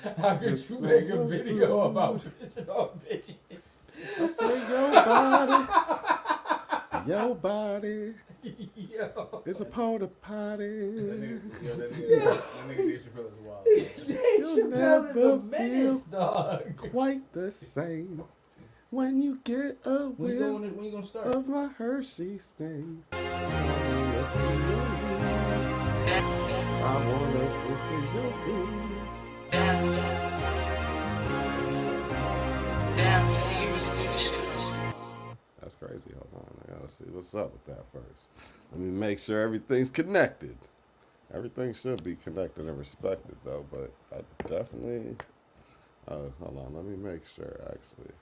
How could you make a video about pissing on bitches? I say your body. Yo. It's a porta potty. That nigga Dave Chappelle is wild. Dave Chappelle is a menace, feel dog. quite the same when you get a When whiff you gonna start? of my Hershey stain. I wanna listen to your food. That's crazy. Hold on. I gotta see what's up with that first. Let me make sure everything's connected. Everything should be connected and respected, though, but I definitely... hold on. Let me make sure, actually.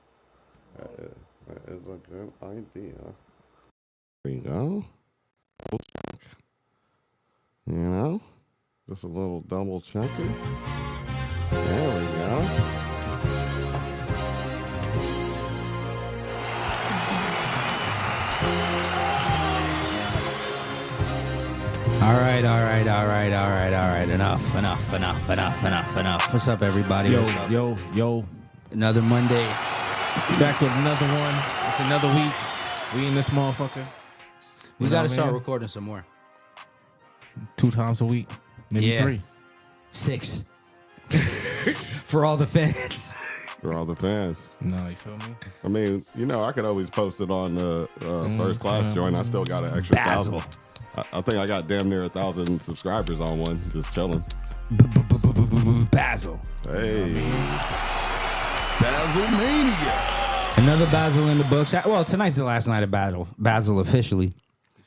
That is a good idea. There you go. You know? Just a little double checking. There we go. All right. Enough. What's up, everybody? Yo. Another Monday. Back with another one. It's another week. We in this motherfucker. We got to start recording some more. 2 times a week. Maybe 3. 6. For all the fans. For all the fans. No, you feel me? I mean, you know, I could always post it on the first class joint. I still got an extra Basil. 1,000. I think I got damn near 1,000 subscribers on one, just chilling. Basil. Hey. Basil Mania. Another Basil in the books. Well, tonight's the last night of Basil officially.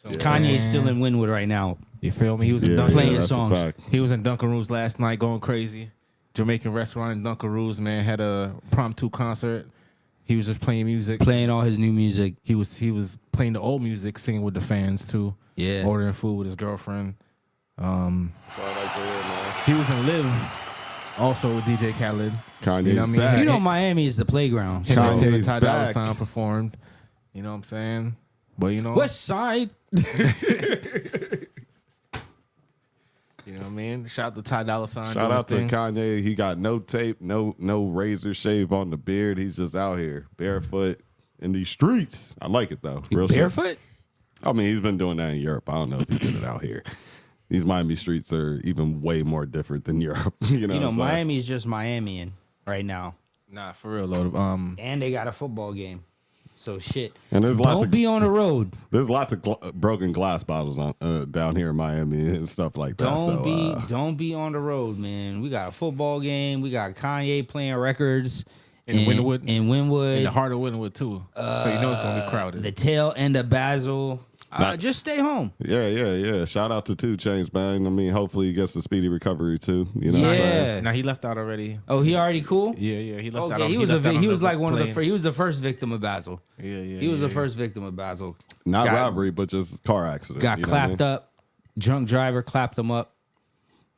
Yeah. Kanye's still in Wynwood right now. You feel me? He was in playing that's a songs. fact. He was in Dunkaroos last night going crazy. Jamaican restaurant in Dunkaroos, man, had a impromptu concert. He was just playing music. Playing all his new music. He was playing the old music, singing with the fans too. Yeah. Ordering food with his girlfriend. That's what I like to hear, man. He was in Live, also with DJ Khaled. Kanye's You know what I mean? back. You know Miami is the playground. Him Kanye's and Ty Dolla back. $ign performed. You know what I'm saying? But you know, West Side. you know what I mean? Shout out to Ty Dolla $ign. Shout out to thing. Kanye. He got no tape, no razor shave on the beard. He's just out here barefoot in these streets. I like it though. Real shit. Barefoot? I mean, he's been doing that in Europe. I don't know if he did it out here. These Miami streets are even way more different than Europe. You know, Miami's just Miamian right now. Nah, for real though. And they got a football game. So shit. And there's lots Don't of be on the road. there's lots of broken glass bottles on down here in Miami and stuff like that. Don't be on the road, man. We got a football game. We got Kanye playing records In Wynwood. In Wynwood. In the heart of Wynwood too. So you know it's gonna be crowded. The tail end of Basil. Just stay home. Yeah. Shout out to 2 Chainz, man. I mean, hopefully he gets a speedy recovery too. You know what I'm saying? Yeah. Now he left out already. Oh, he already cool? Yeah. He left out. Okay, he was like one of the he was the first victim of Basil. Yeah. He was the first victim of Basil. Not robbery, but just car accident. Got you know what I clapped mean? up. Drunk driver clapped him up.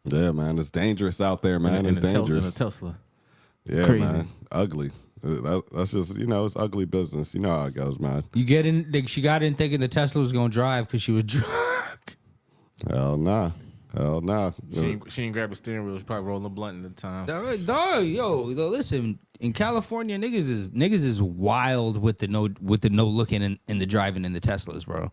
Yeah, man. It's dangerous out there, man. It's dangerous. In a Tesla. Yeah, Crazy. man. Ugly. That's just, you know, it's ugly business. You know how it goes, man. You get in. She got in thinking the Tesla was gonna drive because she was drunk. Hell nah. She didn't grab the steering wheel. She probably rolling a blunt at the time. Dog, listen. In California, niggas is wild with the no looking in the driving in the Teslas, bro.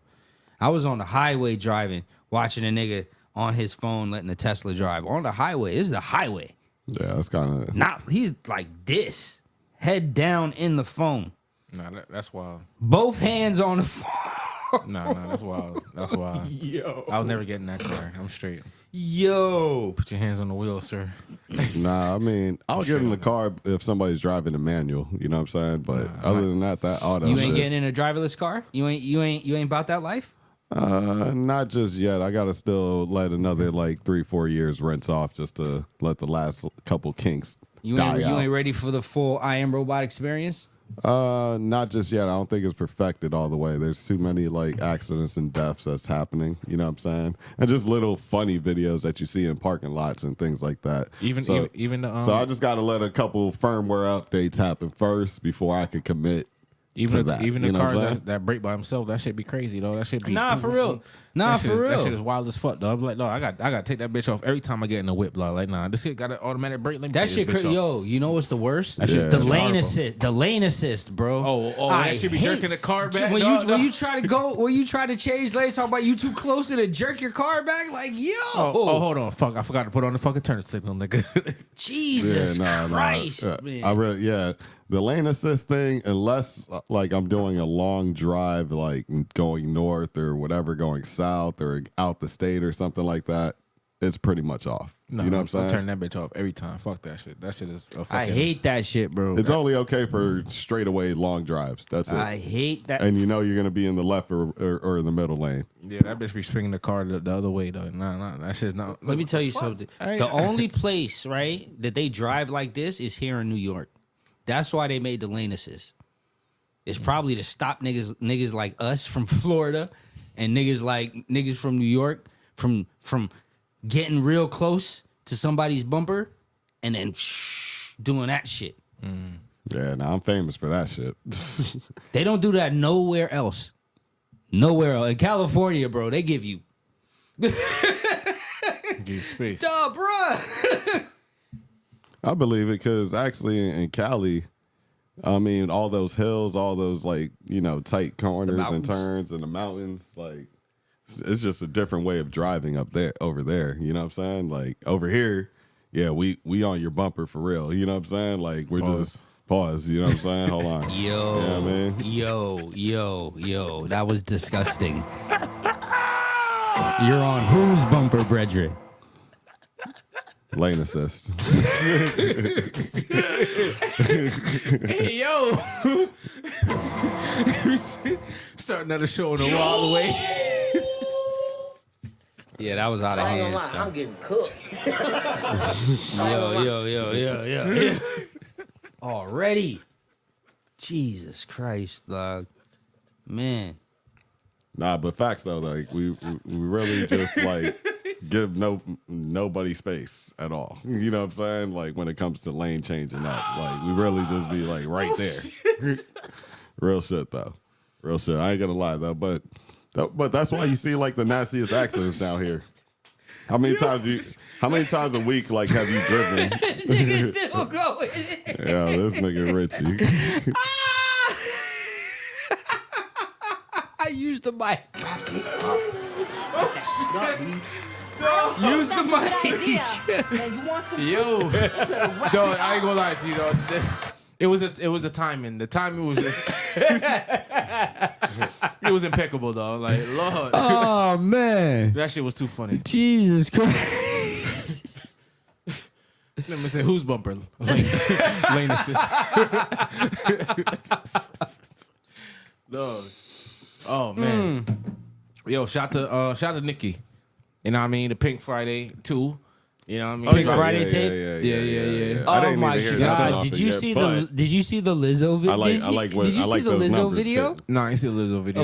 I was on the highway driving, watching a nigga on his phone letting the Tesla drive on the highway. This is the highway. Yeah, that's kind of. Not he's like this, head down in the phone. Nah, that's wild. Both hands on the phone. Nah, that's wild. That's wild. Yo. I'll never get in that car. I'm straight. Yo. Put your hands on the wheel, sir. Nah, I mean, I'll get in the car if somebody's driving a manual. You know what I'm saying? But other than that auto You shit. ain't getting in a driverless car? You ain't about that life? Not just yet. I gotta still let another like 3-4 years rinse off just to let the last couple kinks die out. You ain't ready for the full I Am Robot experience? Not just yet. I don't think it's perfected all the way. There's too many like accidents and deaths that's happening. You know what I'm saying? And just little funny videos that you see in parking lots and things like that. Even so the I just gotta let a couple firmware updates happen first before I can commit Even that, even you the know what cars I'm saying? that brake by themselves, that shit be crazy though. That shit be Nah, for real. Nah, that shit for is, real. That shit is wild as fuck though. I'm like, no, I got to take that bitch off every time I get in a whip. Like, nah, this shit got an automatic brake. Let me That take shit this bitch crazy. off. Yo, you know what's the worst? That shit- The that shit lane horrible. assist. The lane assist, bro. Oh, that shit be jerking the car back. When dog, you dog. try to go, when you try to change lanes, talk about you too close to jerk your car back. Like, yo, Oh, hold on, fuck! I forgot to put on the fucking turn signal, nigga. Jesus Christ, man. I really, the lane assist thing, unless like I'm doing a long drive, like going north or whatever, going south or out the state or something like that, it's pretty much off. No, you know what I'm saying? I'm turning that bitch off every time. Fuck that shit. That shit is a fucking. I hate that shit, bro. It's only okay for straightaway long drives. That's it. I hate that. And you know you're gonna be in the left or in the middle lane. Yeah, that bitch be swinging the car the other way though. Nah, that shit's not. Let me tell you something. The only place, right, that they drive like this is here in New York. That's why they made the lane assist. It's probably to stop niggas like us from Florida and niggas from New York from getting real close to somebody's bumper and then doing that shit. Yeah, I'm famous for that shit. They don't do that nowhere else. Nowhere else. In California, bro, they give you Give you space. duh, bruh. I believe it because actually in Cali, I mean, all those hills, all those like, tight corners and mountains. turns and the mountains, like it's just a different way of driving over there. You know what I'm saying? Like over here, yeah, we on your bumper for real. You know what I'm saying? Like we're just pause. You know what I'm saying? Hold on. Yo, Yeah, man. yo, that was disgusting. You're on whose bumper, brethren? Lane assist. Hey, yo. Start another show on the wild way. Yeah, that was out of I ain't hand. gonna lie, I'm getting cooked. Yo. Already. Jesus Christ, dog. Man. Nah, but facts though, like we really just like give nobody space at all. You know what I'm saying? Like when it comes to lane changing up, like we really just be like right there. Real shit though, real shit. I ain't gonna lie though, but that's why you see like the nastiest accidents down here. How many times a week like have you driven? Nigga still going. Yeah, this nigga Richie. I used the mic. Use the mic. And you want some Yo, dog, I ain't gonna lie to you, dog. It was a timing. The timing was just it was impeccable, dog. Like Lord, Oh man. that shit was too funny. Jesus Christ. Let me say, whose bumper? Lane assist. Dog. Oh man. Yo, shout to Nikki. You know what I mean? The Pink Friday 2. You know what I mean? Pink Friday tape? Yeah. I Oh didn't my even hear nothing God! off Did it you yet, see but Did you see the Lizzo video? I like what Did you I see like the those Lizzo numbers video too. No, I ain't see the Lizzo video.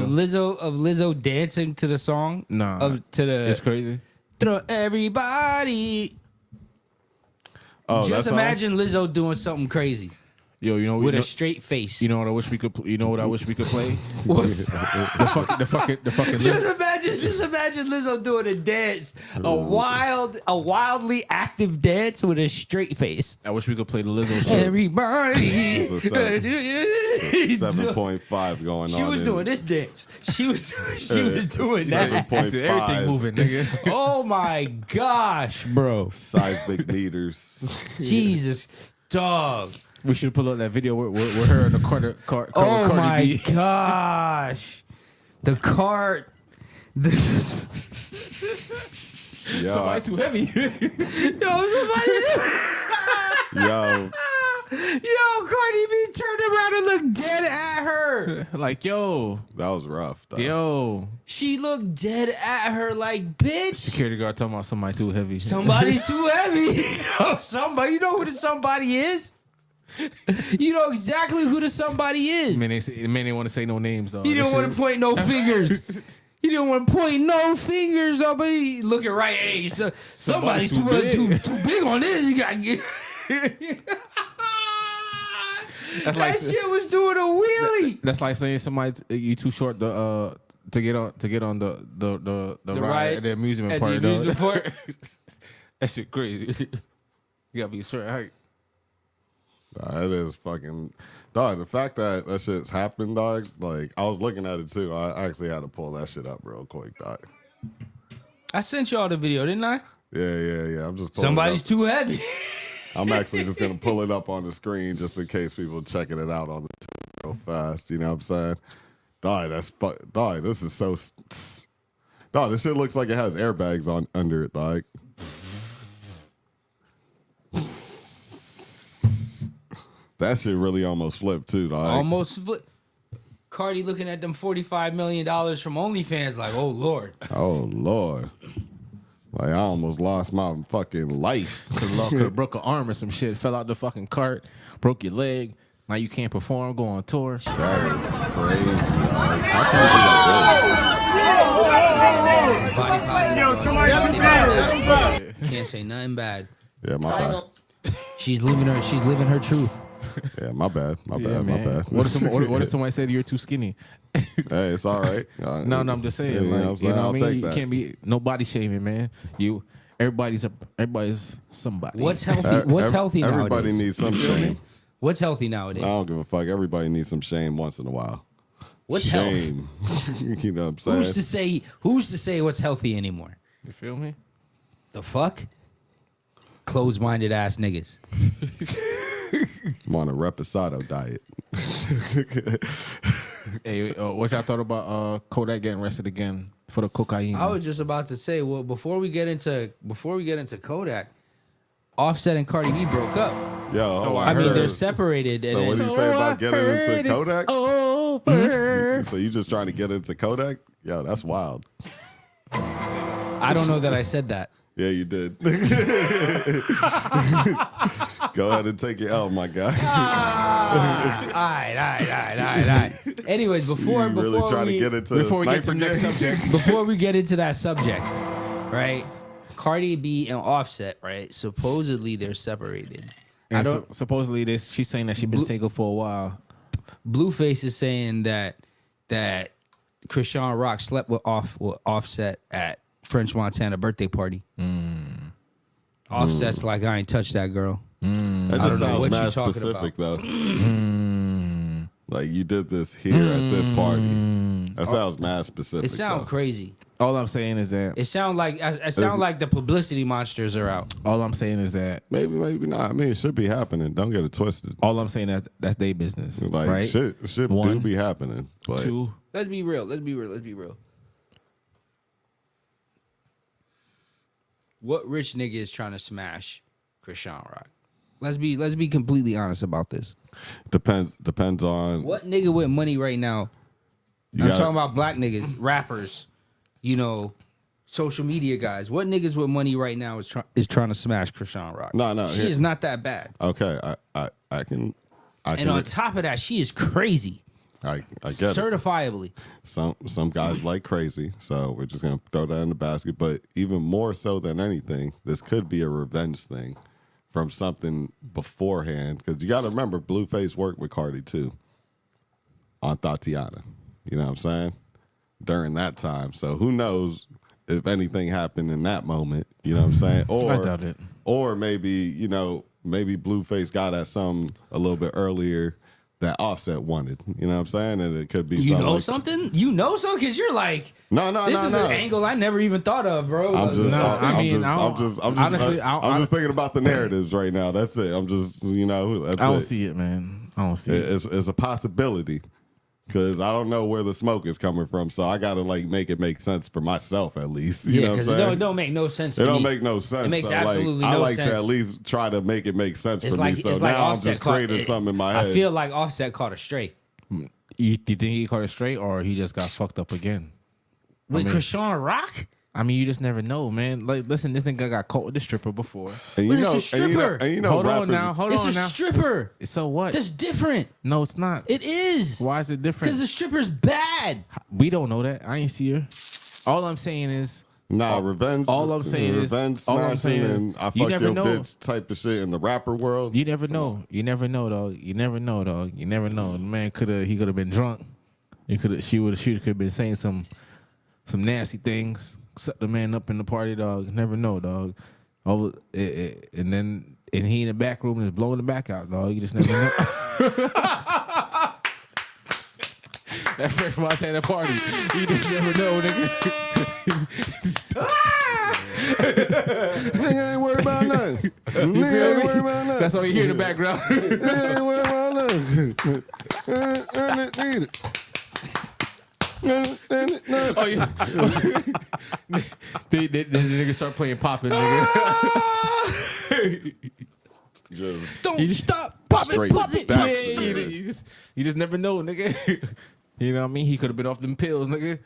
of Lizzo dancing to the song? Nah. To the It's crazy. throw everybody. Oh, Just that's imagine Lizzo doing something crazy Yo, you know with you a know, straight face. you know what I wish we could. You know what I wish we could play. What's- the fucking. just imagine Lizzo doing a dance, a wildly active dance with a straight face. I wish we could play the Lizzo shit. Everybody. It's a 7.5 going on. She was doing this dance. She was doing that. 7.5 Everything moving, nigga. Oh my gosh, bro. seismic meters. Jesus, dog. We should pull up that video with her in the Cardi Oh my B. gosh. The cart. Yo, Somebody's too heavy. yo, Yo, Cardi B turned around and looked dead at her. Like, yo. that was rough. Though. Yo. She looked dead at her like, bitch. Security guard talking about somebody too heavy. Somebody's too heavy. Somebody, you know who the somebody is? You know exactly who the somebody is. Man, they didn't want to say no names though. He didn't want to point no fingers. He didn't want to point no fingers up. But he looking right. Hey, somebody's too big on this. You gotta get. That shit was doing a wheelie. That's like saying somebody you too short to get on the ride at the amusement park. That shit crazy. You gotta be a certain height. Nah, it is fucking dog. The fact that shit's happened, dog. Like I was looking at it too. I actually had to pull that shit up real quick, dog. I sent y'all the video, didn't I? Yeah. I'm just pulling Somebody's it up. too heavy. I'm actually just gonna pull it up on the screen just in case people checking it out on the real fast. You know what I'm saying? Dog, dog. This is so. Dog, this shit looks like it has airbags on under it, dog. That shit really almost flipped too, dog. Almost flipped. Cardi looking at them $45 million from OnlyFans like, oh, Lord. Oh, Lord. Like, I almost lost my fucking life. Cause broke an arm or some shit, fell out the fucking cart, broke your leg. Now you can't perform, go on tour. That is crazy, dog. How can you do that? Body positive. Can't say nothing bad. Yeah, my bad. She's living her truth. Yeah, my bad. My Yeah, bad. My man. bad. What if somebody said you're too skinny? Hey, it's all right. No, I'm just saying. Yeah, Like, I'm saying? you know I'll what I mean? take You that. can't be no body shaming, man. Everybody's somebody. What's healthy? What's healthy nowadays? Everybody needs some shame. What's healthy I nowadays? don't give a fuck. Everybody needs some shame once in a while. What's health? shame? You know what I'm saying? Who's to say what's healthy anymore? You feel me? The fuck? Closed-minded ass niggas. I'm on a reposado diet. Hey, what y'all thought about Kodak getting arrested again for the cocaine? I was just about to say, well, before we get into Kodak, Offset and Cardi B broke up. Yo, So I mean, heard. they're separated. So and what do you it's- say about getting into Kodak? Over. So you just trying to get into Kodak? Yo, that's wild. I don't know that I said that. Yeah, you did. Go ahead and take your L, my guy. All right. Anyways, before You really trying to get into before we get to sniper the next game? subject. before we get into that subject, right? Cardi B and Offset, right? Supposedly they're separated. And supposedly she's saying that she's been single for a while. Blueface is saying that Krishan Rock slept with Offset at French Montana birthday party. Offset's like, I ain't touched that girl. That I just don't know sounds what you mad talking specific, though. Like, you did this here at this party. That sounds mad specific, It sounds though. crazy. All I'm saying is that It sounds like the publicity monsters are out. all I'm saying is that Maybe not. I mean, it should be happening. Don't get it twisted. all I'm saying that's their business. Like, right? shit do One, be happening. But Two. Let's be real. What rich nigga is trying to smash Krishan Rock? Let's be completely honest about this. depends on What nigga with money right now? You I'm gotta- talking about black niggas, rappers, social media guys. What niggas with money right now is trying to smash Krishan Rock? No, she here- is not that bad. Okay, I can And on top of that, she is crazy, I get it. certifiably. Some guys like crazy, so we're just gonna throw that in the basket. But even more so than anything, this could be a revenge thing from something beforehand. Because you got to remember, Blueface worked with Cardi too on Tatiana. You know what I'm saying? During that time, so who knows if anything happened in that moment? You know what I'm saying? Or I doubt it. Or maybe maybe Blueface got at something a little bit earlier that Offset wanted. You know what I'm saying? And it could be You something. know like- something? You know something? Because you're like, No. this is an angle I never even thought of, bro. I'm just, No, I'm, I I'm mean, just, I I'm don't- just, honestly, I'm just thinking about the narratives right now. That's it. I'm just, that's I don't it. see it, man. I don't see it. It's a possibility because I don't know where the smoke is coming from. So I gotta make it make sense for myself at least. You know what I'm because saying? it don't make no sense to It me. don't make no sense. It makes so, absolutely I no like sense. to at least try to make it make sense It's for like me. So it's like now I'm Offset just creating something in my head. I feel like Offset caught a stray. You think he caught it straight or he just got fucked up again? With mean- Krishan Rock? I mean, you just never know, man. Like, listen, this nigga got caught with the stripper before. and But it's a stripper. and you know Hold rappers, on now. Hold It's on a now. stripper. So what? That's different. No, it's not. It is. Why is it different? Because the stripper's bad. We don't know that. I ain't see her. All I'm saying is Nah, revenge. All I'm saying is, revenge all I'm smashing saying and I you fucked never your know. bitch type of shit in the rapper world. You never know. You never know, dog. You never know, dog. You never know. The man could have been drunk. She could have been saying some nasty things. Set the man up in the party, dog. You never know, dog. And he in the back room is blowing the back out, dog. You just never know. That Fresh Montana party, you just never know, nigga. Nigga ain't worried about nothing. Nigga ain't worried about nothing. That's all you hear in the background. Nigga ain't worried about nothing. Oh, yeah. the nigga start playing poppin', nigga. Just Stop popping, straight pop it. back. You just never know, nigga. You know what I mean? He could have been off them pills, nigga.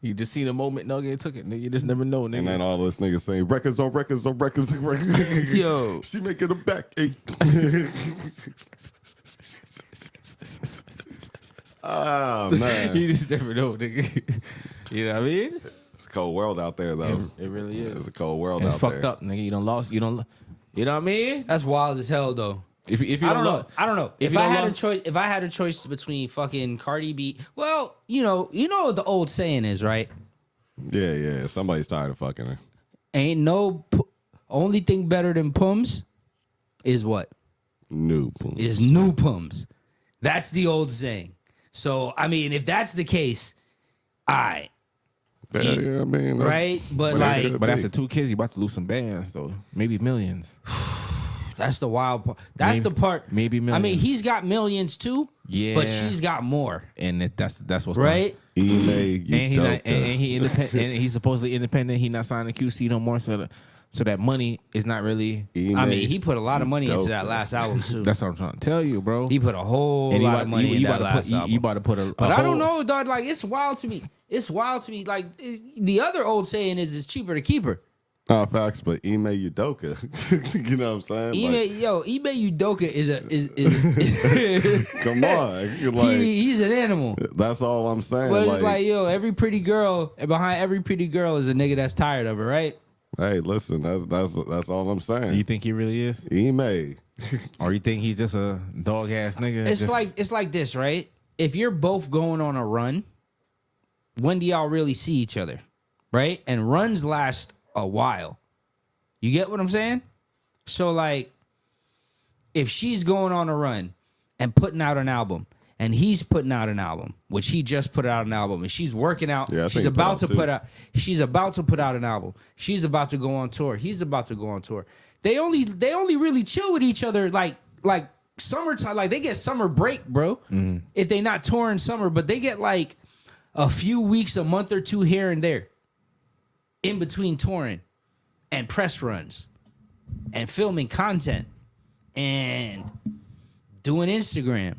You just seen a moment, nigga, and took it, nigga. You just never know, nigga. And then all this niggas saying records on records on records on records. Yo. She making a backache. Oh man, You just never know, nigga. You know what I mean? it's a cold world out there, though. It really is. It's a cold world It's out fucked there. up, nigga. You know what I mean? That's wild as hell, though. If you I don't know. I don't know. If you I don't had lost- a choice, if I had a choice between fucking Cardi B, well, you know what the old saying is, right? Yeah. Somebody's tired of fucking her. Ain't no only thing better than pums is what? New boom. Is new pums. That's the old saying. So I mean, if that's the case, I Yeah, I mean, that's- right, but that's like good. But after 2 kids, you about to lose some bands, though. Maybe millions. that's the wild part. That's Maybe- the part. maybe I mean, millions. he's got millions too. Yeah. but she's got more, And that's what's right? Email, And he you not, and he independent. And he's supposedly independent. He not signing QC no more. So that money is not really. I mean, he put a lot of money into that last album too. That's what I'm trying to tell you, bro. He put a whole And lot of money in that last album. You about to put a. But I I don't know, dog. Like, it's wild to me. It's wild to me. Like, the other old saying is, it's cheaper to keep her. Oh, facts, but email Udoka. You know what I'm saying? Ime Udoka is Come on. Like, he's an animal. that's all I'm saying. But it's like, every pretty girl, and behind every pretty girl is a nigga that's tired of her, right? hey, listen, that's all I'm saying. You think he really is, Email. or you think he's just a dog ass nigga? It's like this, right? If you're both going on a run, when do y'all really see each other, right? And runs last a while. You get what I'm saying? So like, if she's going on a run and putting out an album, and he's putting out an album, which he just put out an album, and she's working out, Yeah, I she's think he about put to out put two. out, she's about to put out an album, she's about to go on tour, he's about to go on tour. They only really chill with each other like summertime, like they get summer break, bro. If they not touring summer, but they get like a few weeks, a month or two here and there in between touring and press runs and filming content and doing Instagram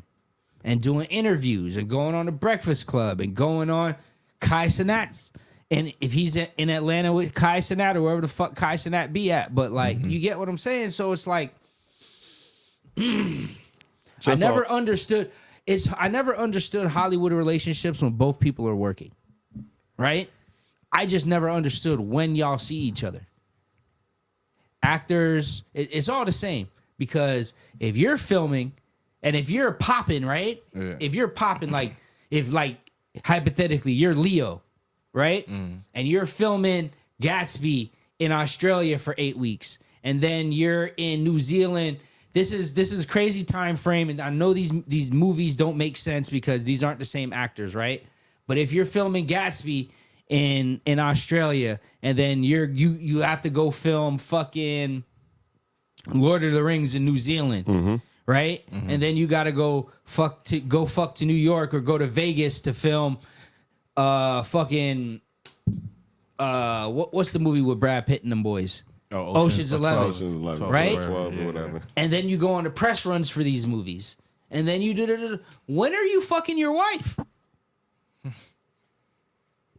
and doing interviews and going on the Breakfast Club and going on Kai Cenat's. And if he's in Atlanta with Kai Cenat or wherever the fuck Kai Cenat be at. But like, you get what I'm saying? So it's like, I never understood Hollywood relationships when both people are working, right? I just never understood when y'all see each other. Actors, it's all the same, because if you're filming and if you're popping, right? Yeah. If you're popping, if hypothetically you're Leo, right? And you're filming Gatsby in Australia for 8 weeks, and then you're in New Zealand. This is crazy time frame, and I know these movies don't make sense because these aren't the same actors, right? But if you're filming Gatsby in Australia, and then you have to go film fucking Lord of the Rings in New Zealand, right? And then you got to go fuck to New York or go to Vegas to film fucking what's the movie with Brad Pitt and them boys? Ocean's 11. Ocean's 11, right? 12 or whatever. And then you go on the press runs for these movies. And then you do. When are you fucking your wife?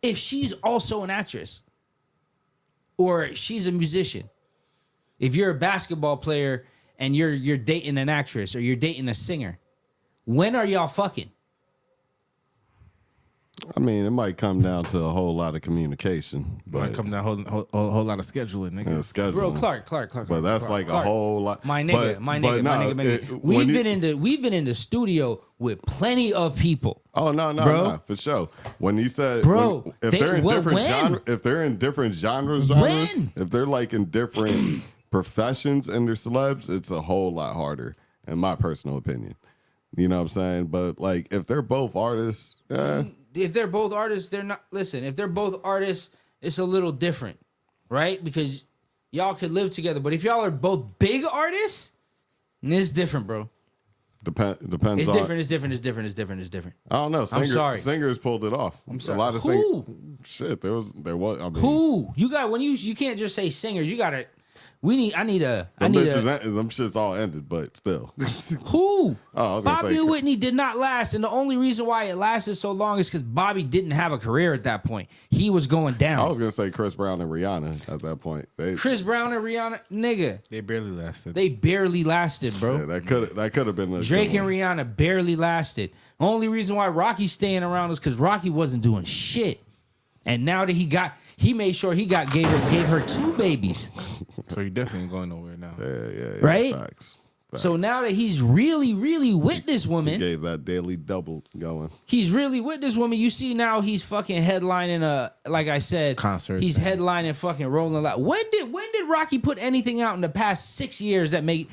If she's also an actress or she's a musician. If you're a basketball player and you're dating an actress or you're dating a singer, when are y'all fucking? I mean, it might come down to a whole lot of communication, but Might come down a whole lot of scheduling, nigga. scheduling. Bro, Clark. But that's like Clark. a whole lot. My nigga, my nigga. We've been in the studio with plenty of people. Oh no, for sure. When you said, bro, if they're in different genres, if they're like in different professions and they're celebs, it's a whole lot harder, in my personal opinion. You know what I'm saying? But like, if they're both artists, if they're both artists, they're not. Listen, if they're both artists, it's a little different, right? Because y'all could live together. But if y'all are both big artists, it's different, bro. Depends. It's different. I don't know. I'm sorry. Singers pulled it off. I'm sorry. A lot of Who? Shit, there was. I mean, Who? You got when you can't just say singers. You gotta. I need a. them shits all ended, but still. Who? Oh, I was gonna Bobby say, and Whitney did not last, and the only reason why it lasted so long is because Bobby didn't have a career at that point. He was going down. I was gonna say Chris Brown and Rihanna at that point. Chris Brown and Rihanna, nigga. They barely lasted. They barely lasted, bro. Yeah, that could have been a Drake good and one. Rihanna barely lasted. Only reason why Rocky's staying around is because Rocky wasn't doing shit. And now that he made sure gave her 2 babies. So you definitely ain't going nowhere now. Yeah. Right? Facts. So now that he's really, really with this woman, Gave that daily double going. he's really with this woman. You see now he's fucking headlining like I said, Concerts. He's headlining fucking Rolling Loud. When did Rocky put anything out in the past 6 years that make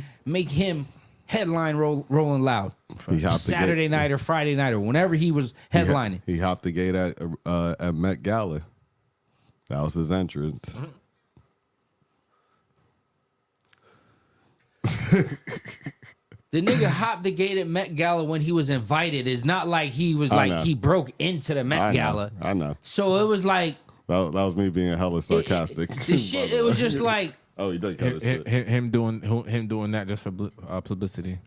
him headline Rolling Loud? He hopped Saturday night or Friday night or whenever he was headlining. He hopped the gate at Met Gala. That was his entrance. The nigga hopped the gate at Met Gala when he was invited. It's not like he was I know. he broke into the Met Gala. I know. So it was like That was me being hella sarcastic. the shit. It was just like Oh, he did cut his shit. Him doing that just for publicity.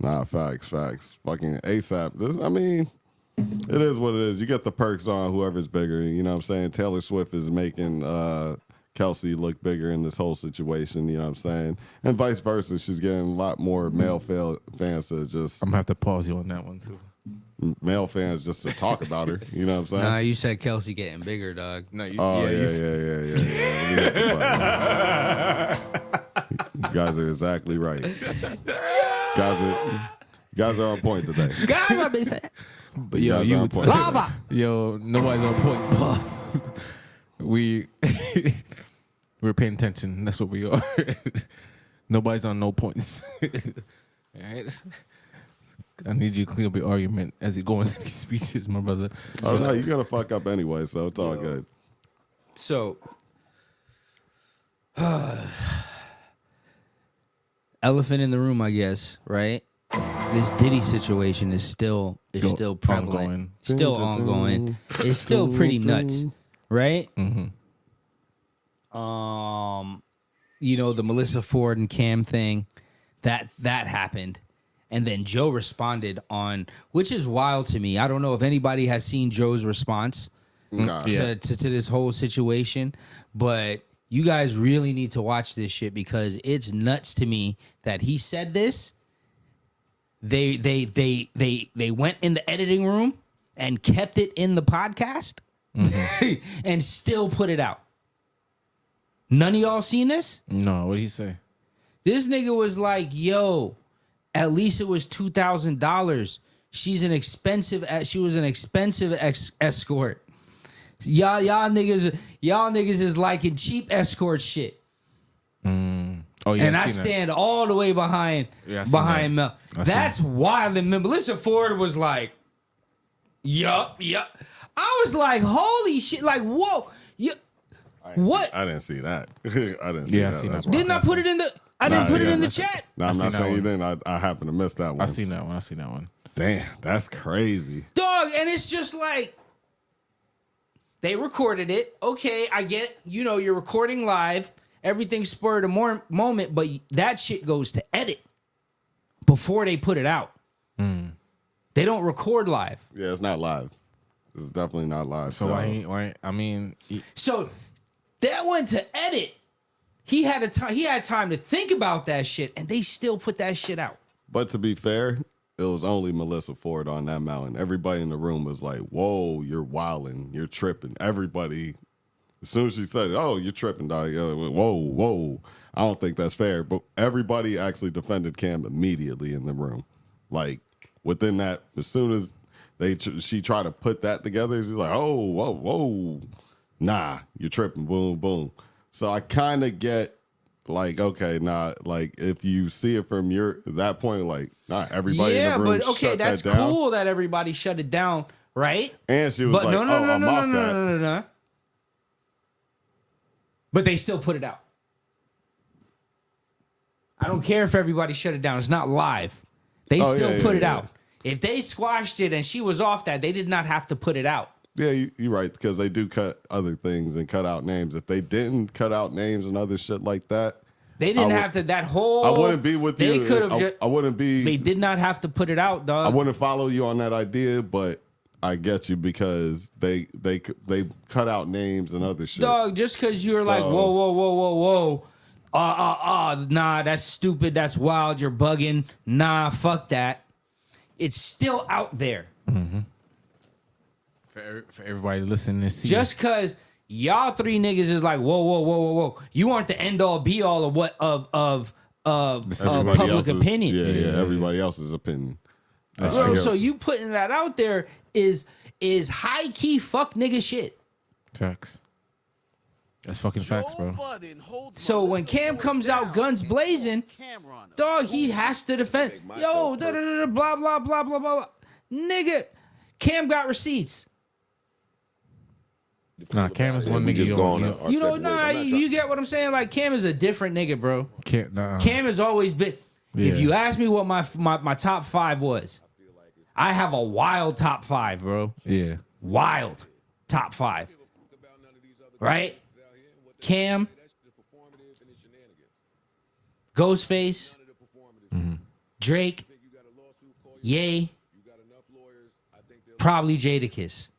Nah, facts. Fucking ASAP. I mean, it is what it is. You get the perks on whoever's bigger. You know what I'm saying? Taylor Swift is making Kelsey look bigger in this whole situation. You know what I'm saying? And vice versa. She's getting a lot more male fans to just I'm gonna have to pause you on that one too. male fans just to talk about her. You know what I'm saying? nah. You said Kelsey getting bigger, dog. No, you, Oh, you yeah. You guys are exactly right. Guys are on point today. Guys, I've been saying. But yo, Guys are on point Lava. today. yo, nobody's on point, boss. We're paying attention. That's what we are. Nobody's on no points. All right. I need you to clean up your argument as you go into these speeches, my brother. Oh no, you gotta fuck up anyway, so it's all good. So, elephant in the room, I guess, right? This Diddy situation is still prevalent, ongoing. still ongoing. It's still pretty nuts, right? Mm-hmm. You know, the Melissa Ford and Cam thing, that happened. And then Joe responded on, which is wild to me. I don't know if anybody has seen Joe's response Nah. to this whole situation, but you guys really need to watch this shit because it's nuts to me that he said this. They went in the editing room and kept it in the podcast and still put it out. None of y'all seen this? No, what did he say? This nigga was like, yo, at least it was $2,000. She was an expensive escort. Y'all niggas is liking cheap escort shit. Oh yeah, And I seen that. stand all the way behind Yeah, I seen that. Mel. I seen That's wild. And Melissa Ford was like, yup. I was like, holy shit, like, whoa. What? I didn't see that. I didn't see Yeah, I that. seen That's that. why. Didn't I put it in the... I didn't put it in the chat. No, I'm I not seen that saying you one. didn't. I happened to miss that one. I seen that one. Damn, that's crazy. Dog, and it's just like... They recorded it. Okay, I get it. You know, you're recording live. Everything's spurred a moment, but that shit goes to edit before they put it out. They don't record live. Yeah, it's not live. It's definitely not live. So why? I mean, So that went to edit. He had time to think about that shit, and they still put that shit out. But to be fair, it was only Melissa Ford on that mountain. Everybody in the room was like, "Whoa, you're wilding, you're tripping." Everybody, as soon as she said it, "Oh, you're tripping, dog." Whoa, whoa. I don't think that's fair. But everybody actually defended Cam immediately in the room. Like within that, as soon as she tried to put that together, she's like, "Oh, whoa, whoa, nah, you're tripping." Boom, boom. So I kind of get like, okay, nah, like if you see it from that point, like not everybody in the room but okay, shut that's that down. cool that everybody shut it down, right? And she was But like, no, I'm off that. no. But they still put it out. I don't care if everybody shut it down. It's not live. They still put it out. If they squashed it and she was off that, they did not have to put it out. Yeah, you're right, because they do cut other things and cut out names. If they didn't cut out names and other shit like that, they didn't have to. That whole. I wouldn't be with you. They could have. I wouldn't be. They did not have to put it out, dog. I wouldn't follow you on that idea, but I get you because they cut out names and other shit. Dog, just because you're like, whoa. Nah, that's stupid. That's wild. You're bugging. Nah, fuck that. It's still out there. Mm-hmm. For everybody to listen and see. Just because y'all three niggas is like, whoa. You aren't the end all be all of what of public opinion. Yeah, everybody else's opinion. Bro, so you putting that out there is high key fuck nigga shit. Facts. That's fucking facts, bro. So when Cam comes out guns blazing, dog, he has to defend. Yo, blah, blah, blah, blah, blah. Nigga, Cam got receipts. Nah, Cam is one nigga. You get what I'm saying? Like, Cam is a different nigga, bro. Cam has always been. Yeah. If you ask me what my top 5 was, I have a wild top 5, bro. Yeah. Wild top 5. Right? Cam, Ghostface, Drake, Ye, probably Jadakiss.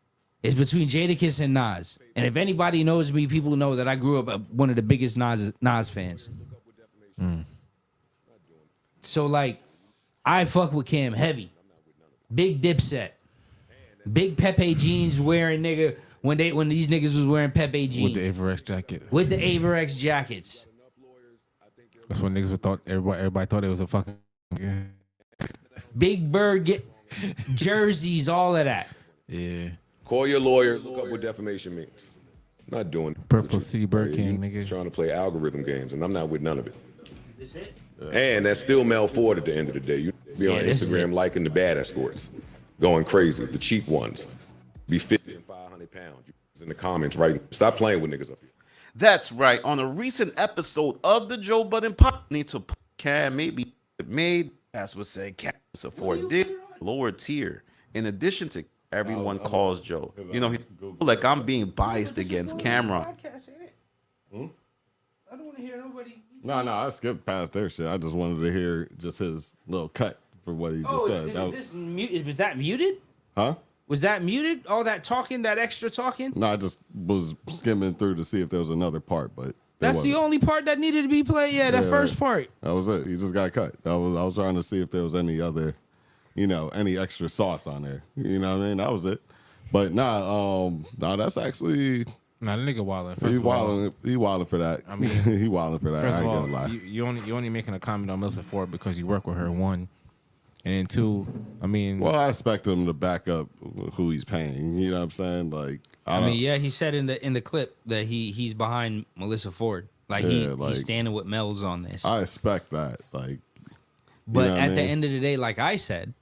It's between Jadakiss and Nas. And if anybody knows me, people know that I grew up one of the biggest Nas fans. So, like, I fuck with Cam heavy. Big Dipset. Big Pepe jeans wearing nigga when these niggas was wearing Pepe jeans. With the Averex jacket. With the Averex jackets. That's when niggas thought everybody thought it was a fucking Big Bird jerseys, all of that. Yeah. Call your lawyer, look up what defamation means. I'm not doing it. Purple City Bird King, nigga. Trying to play algorithm games, and I'm not with none of it. Is this it? And that's still Mel Ford at the end of the day. You be on Instagram liking the bad escorts, going crazy, the cheap ones. Be 50 and 500 pounds. You in the comments, right? Stop playing with niggas up here. That's right. On a recent episode of the Joe Budden Need to Cam maybe made, as was said, Cam support did lower tier. In addition to everyone calls Joe. You know, like I'm being biased against Cameron. I don't want to hear nobody. No, I skipped past their shit. I just wanted to hear just his little cut for what he just said. Was that muted? Huh? Was that muted? All that talking, that extra talking? No, I just was skimming through to see if there was another part, but that's the only part that needed to be played. Yeah, that first part. That was it. He just got cut. I was trying to see if there was any other, any extra sauce on there. You know what I mean? That was it. But that's actually. Nah, the nigga wildin'. He wildin' for that. I mean, he wildin' for that. First I ain't of all, gonna lie. you only making a comment on Melissa Ford because you work with her, one, and then two. I mean, well, I expect him to back up who he's paying. You know what I'm saying? Like, he said in the clip that he's behind Melissa Ford. Like he's standing with Mel's on this. I expect that. Like, but at the end of the day, like I said,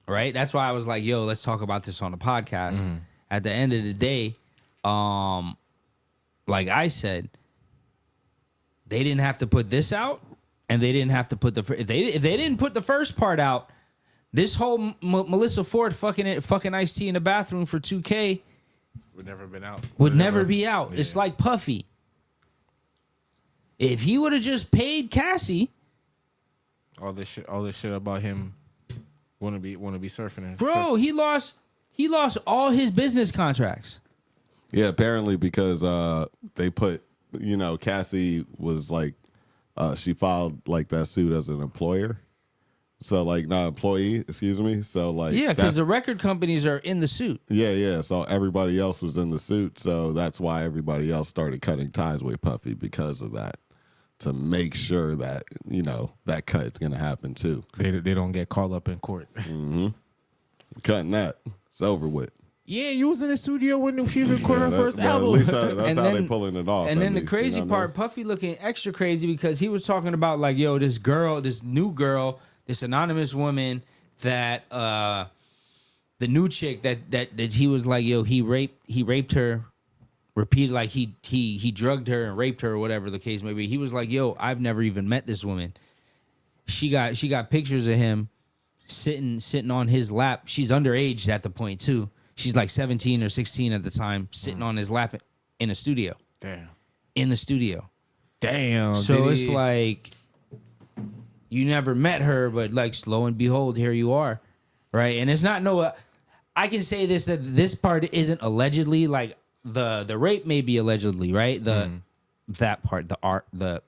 right? That's why I was like, yo, let's talk about this on the podcast. Mm-hmm. At the end of the day, like I said, they didn't have to put this out, and they didn't have to put if they didn't put the first part out, this whole Melissa Ford fucking Ice-T in the bathroom for 2K would never been out. Would never be out. Yeah. It's like Puffy. If he would have just paid Cassie, all this shit about him wanna be surfing. Bro, he lost all his business contracts. Yeah, apparently because they put, Cassie was like, she filed like that suit as an employer. So like not employee, excuse me. So like Yeah, because the record companies are in the suit. yeah. So everybody else was in the suit. So that's why everybody else started cutting ties with Puffy because of that. To make sure that, that cut's gonna happen too. They don't get called up in court. Cutting that. It's over with. Yeah, you was in the studio when she recorded her first album. At least that's how they pulling it off. And then the least, crazy part, Puffy looking extra crazy because he was talking about like, yo, this new girl, this anonymous woman that the new chick that he was like, yo, he raped her, repeated, like he drugged her and raped her or whatever the case may be. He was like, yo, I've never even met this woman. She got pictures of him sitting on his lap. She's underage at the point too. She's like 17 or 16 at the time, sitting on his lap in a studio. Damn. In the studio. Damn. So it's like you never met her, but like lo and behold, here you are, right? And it's not I can say this, that this part isn't allegedly, like the rape may be allegedly, right? That part, the art, I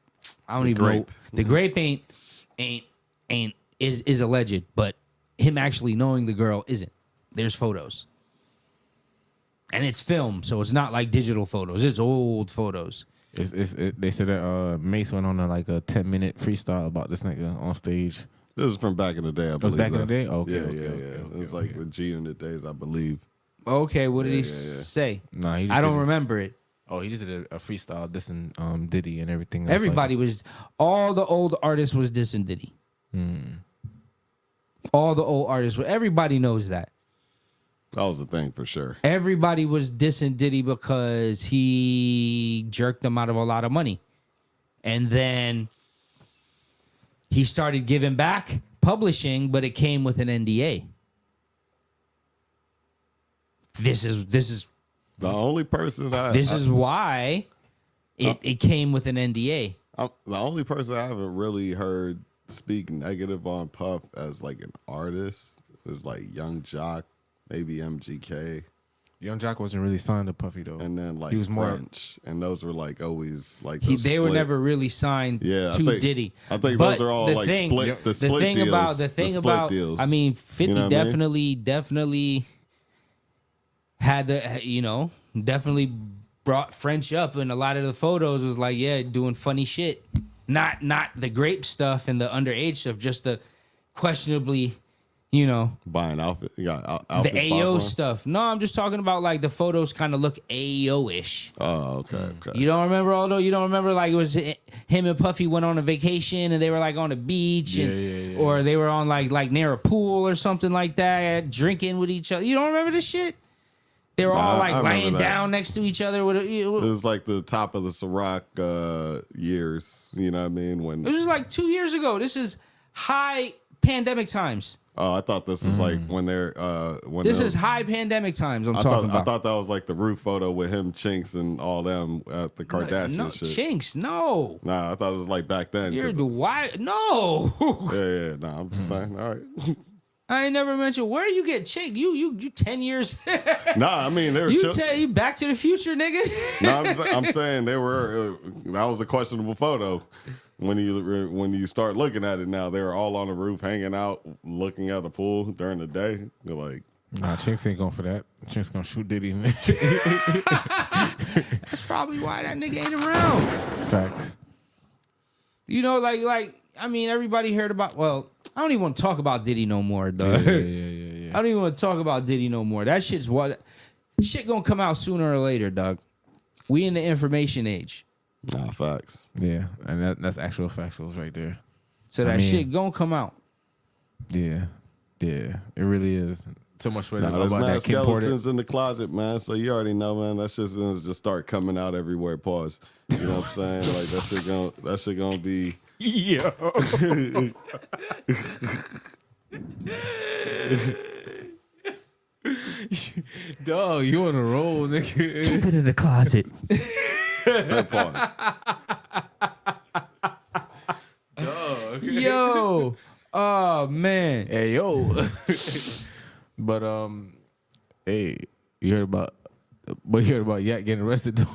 don't even know. The grape is alleged, but him actually knowing the girl isn't. There's photos. And it's filmed, so it's not like digital photos. It's old photos. They said that Mace went on a 10-minute freestyle about this nigga on stage. This is from back in the day, I believe. It was back in the day? Okay. Okay, It was like the G in the days, I believe. Okay, what did he say? Nah, I don't remember it. Oh, he just did a freestyle dissing Diddy and everything. Everybody was, all the old artists was dissing Diddy. All the old artists, everybody knows that. That was the thing for sure. Everybody was dissing Diddy because he jerked them out of a lot of money. And then he started giving back publishing, but it came with an NDA. This is the only person is why it came with an NDA. The only person I haven't really heard speak negative on Puff as like an artist is like Young Jock. Maybe MGK. Young Jock wasn't really signed to Puffy though. And then like he was French. And those were like always like they were never really signed to Diddy. I think those are all like split deals. The thing about deals. I mean 50 definitely had definitely brought French up, and a lot of the photos was like, doing funny shit. Not the grape stuff and the underage stuff, just the questionably buying outfits. The AO stuff. No, I'm just talking about like the photos kind of look AO-ish. Oh, okay. You don't remember, although you don't remember like it was him and Puffy went on a vacation and they were like on a beach or they were on like near a pool or something like that, drinking with each other. You don't remember this shit? They were all like laying down next to each other. It was like the top of the Ciroc years. You know what I mean? When it was like 2 years ago. This is high pandemic times. Oh, I thought this was like when they're this is high pandemic times. I thought that was like the roof photo with him, Chinks, and all them at the Kardashian shit. Chinks, no. Nah, I thought it was like back then. You're the why? No. Yeah. Nah, I'm just saying. All right. I ain't never mentioned where you get Chink. You 10 years. Nah, I mean they were. You Back to the Future, nigga. No, I'm saying they were. That was a questionable photo. When you start looking at it now, they're all on the roof, hanging out, looking at the pool during the day. They're like, nah, Chinks ain't going for that. Chinks gonna shoot Diddy. That's probably why that nigga ain't around. Facts. Like I mean, everybody heard about. Well, I don't even want to talk about Diddy no more, dog. Yeah. I don't even want to talk about Diddy no more. That shit's shit gonna come out sooner or later, dog. We in the information age. Nah, facts. Yeah, and that's actual factuals right there. So shit gonna come out. Yeah, it really is. So much for there's mad skeletons in the closet, man. So you already know, man. That shit's gonna just start coming out everywhere. Pause. You know what I'm saying? Like that shit gonna be. Yeah. Dog, you on a roll, nigga. Keep it in the closet. Say pause. Dog. Yo. Oh man. Hey yo. But hey, you heard about Yak getting arrested though?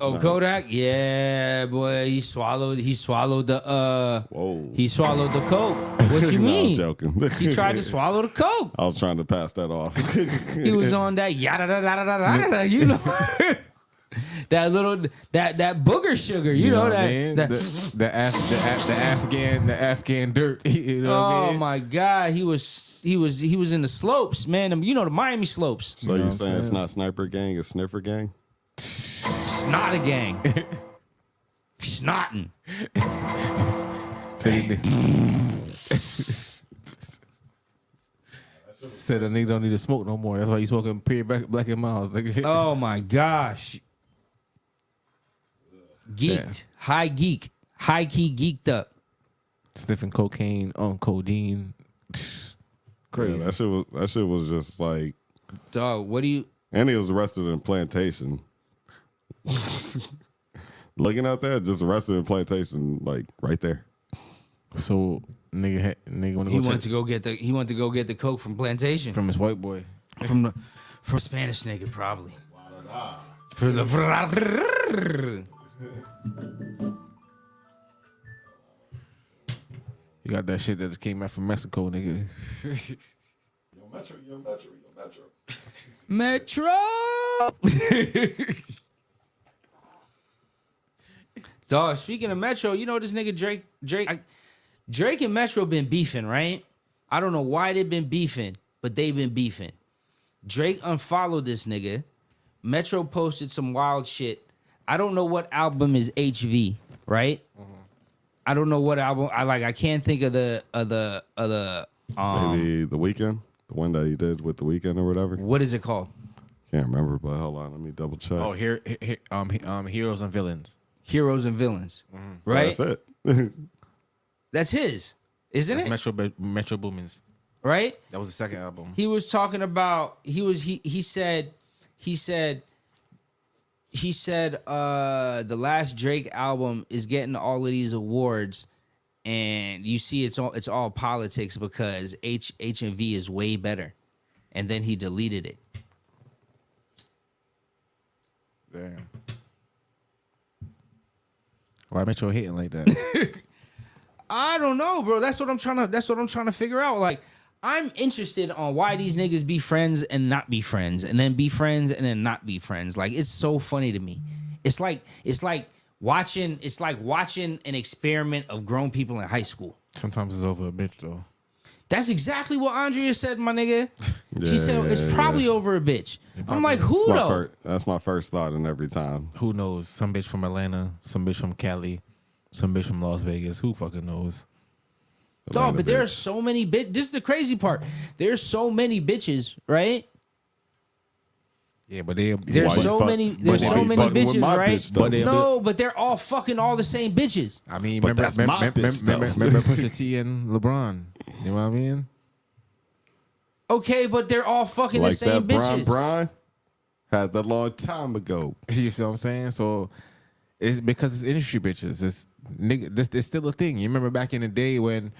Oh, Kodak? Yeah, boy. He swallowed the Whoa. he swallowed the coke. What you No, mean? I'm joking. He tried to swallow the coke. I was trying to pass that off. He was on that yada da da da da da, you know. That little that booger sugar, you know what that, I mean? that the Afghan dirt. You know what I oh mean? my God, he was in the slopes, man. You know the Miami slopes. So You know you're what I'm saying it's saying? not Sniper Gang, it's Sniffer Gang? Snot a gang. Snotting. So said the nigga don't need to smoke no more. That's why he's smoking period Black and Miles. Nigga. Oh my gosh. Geeked. High geek. High key geeked up. Sniffing cocaine on codeine. Crazy. Yeah, that shit was just like, Dog, what do you and he was arrested in Plantation. Looking out there, just arrested in Plantation, like right there. So nigga want he went to go get the coke from Plantation. from his white boy. From Spanish nigga, probably. For the You got that shit that just came out from Mexico, nigga. Yo, Metro. Metro. Dog, speaking of Metro, you know this nigga Drake and Metro been beefing, right? I don't know why they've been beefing, but they've been beefing. Drake unfollowed this nigga. Metro posted some wild shit. I don't know what album is HV, right? I don't know what album. I can't think of the Maybe The Weeknd, the one that he did with The Weeknd or whatever. what is it called? Can't remember, but hold on, let me double check. Oh, Heroes and Villains. Heroes and Villains, right? That's it. That's his, isn't That's it? Metro Boomin's. Right? That was the second album. He was talking about he said the last Drake album is getting all of these awards, and you see it's all politics because HMV is way better, and then he deleted it. Damn. Why Metro hitting like that? I don't know, bro. That's what I'm trying to figure out. Like, I'm interested on why these niggas be friends and not be friends, and then be friends and then not be friends. Like, it's so funny to me. It's like watching an experiment of grown people in high school. Sometimes it's over a bitch though. That's exactly what Andrea said, my nigga. She Yeah, said it's yeah, probably yeah. over a bitch. I'm like, That's who my though? that's my first thought in every time. Who knows? Some bitch from Atlanta, some bitch from Cali, some bitch from Las Vegas. Who fucking knows? Dog, but there are bitch. so many This is the crazy part. There's so many bitches, right? Yeah, but they There's Why you so fuck- many. but There's why so you many fucking with bitches, my right? bitch, though? But they- No, but they're all fucking all the same bitches. I mean, But remember, that's my bitch, though. remember Pusha T and LeBron. You know what I mean? Okay, but they're all fucking Like the same that bitches. Brian had that long time ago. You see what I'm saying? So it's because it's industry bitches. It's nigga. This still a thing. You remember back in the day on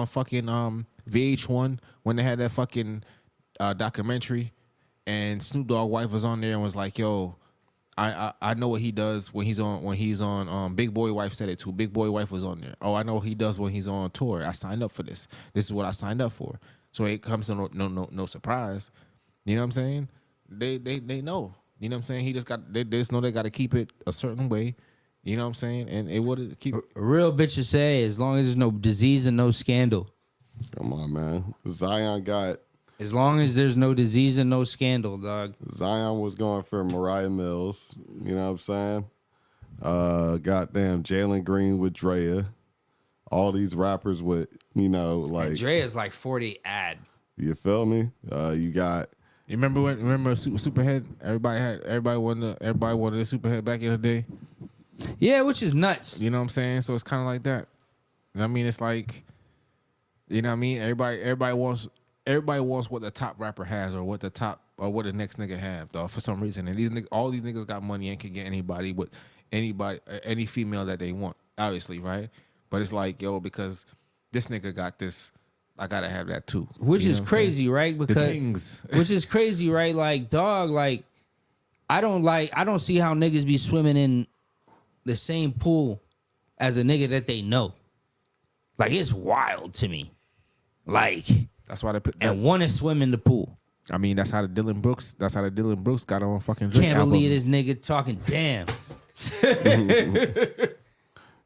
fucking VH1 when they had that fucking documentary and Snoop Dogg wife was on there and was like, "Yo, I know what he does when he's on Big Boy wife said it too. Big Boy wife was on there. Oh, I know what he does when he's on tour. I signed up for this. This is what I signed up for. So it comes to no surprise. You know what I'm saying? They know. You know what I'm saying? He just got they just know they got to keep it a certain way. You know what I'm saying? And it would keep Real bitches say as long as there's no disease and no scandal. Come on, man. Zion As long as there's no disease and no scandal, dog. Zion was going for Mariah Mills. You know what I'm saying? Goddamn Jalen Green with Drea. All these rappers with, like, Dre is like 40 ad. you feel me? You got You remember Superhead? Everybody wanted a Superhead back in the day. Yeah, which is nuts. You know what I'm saying? So it's kind of like that. You know what I mean? It's like, you know what I mean? Everybody wants what the top rapper has or what the next nigga have, though, for some reason. And all these niggas got money and can get any female that they want, obviously, right? But it's like, yo, because this nigga got this, I gotta have that too. Which You know is what I'm crazy, right? The Because things. which is crazy, right? Like, dog, like I don't see how niggas be swimming in the same pool as a nigga that they know. Like, it's wild to me. Like, That's why they put. and want to swim in the pool. I mean, that's how the Dylan Brooks got on fucking Drake Can't album. believe this nigga talking. Damn.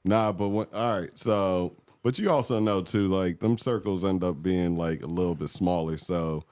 Nah, but all right. So, but you also know too, like them circles end up being like a little bit smaller. So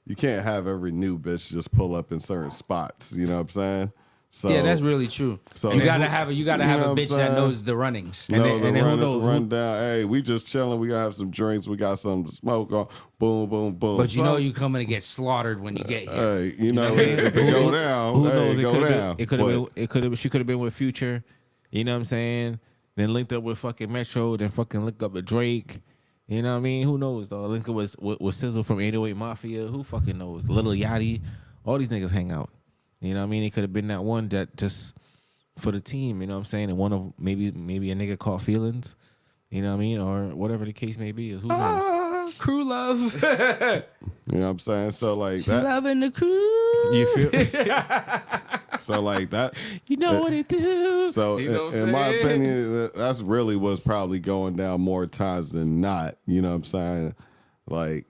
you can't have every new bitch just pull up in certain spots. You know what I'm saying? So Yeah, that's really true. So you gotta have a know what I'm bitch that saying? knows the runnings. And then who knows? run down. Hey, we just chilling. We gotta have some drinks. We got something to smoke on. Boom, boom, boom. But you know you coming to get slaughtered when you get here. Hey, you know if it go down, Who hey, knows? go down. It could have been. It could have. She could have been with Future. You know what I'm saying? Then linked up with fucking Metro. Then fucking linked up with Drake. You know what I mean? Who knows though? Linked up with Sizzle from 808 Mafia. Who fucking knows? Lil Yachty. All these niggas hang out. You know what I mean? It could have been that one that just for the team. You know what I'm saying? And one of maybe a nigga caught feelings. You know what I mean? Or whatever the case may be. Is who knows? Crew love. You know what I'm saying? So like that. Loving the crew. You feel? So like that. You know what it do. So You know what I'm in my saying? opinion, that's really what's probably going down more times than not. You know what I'm saying? Like,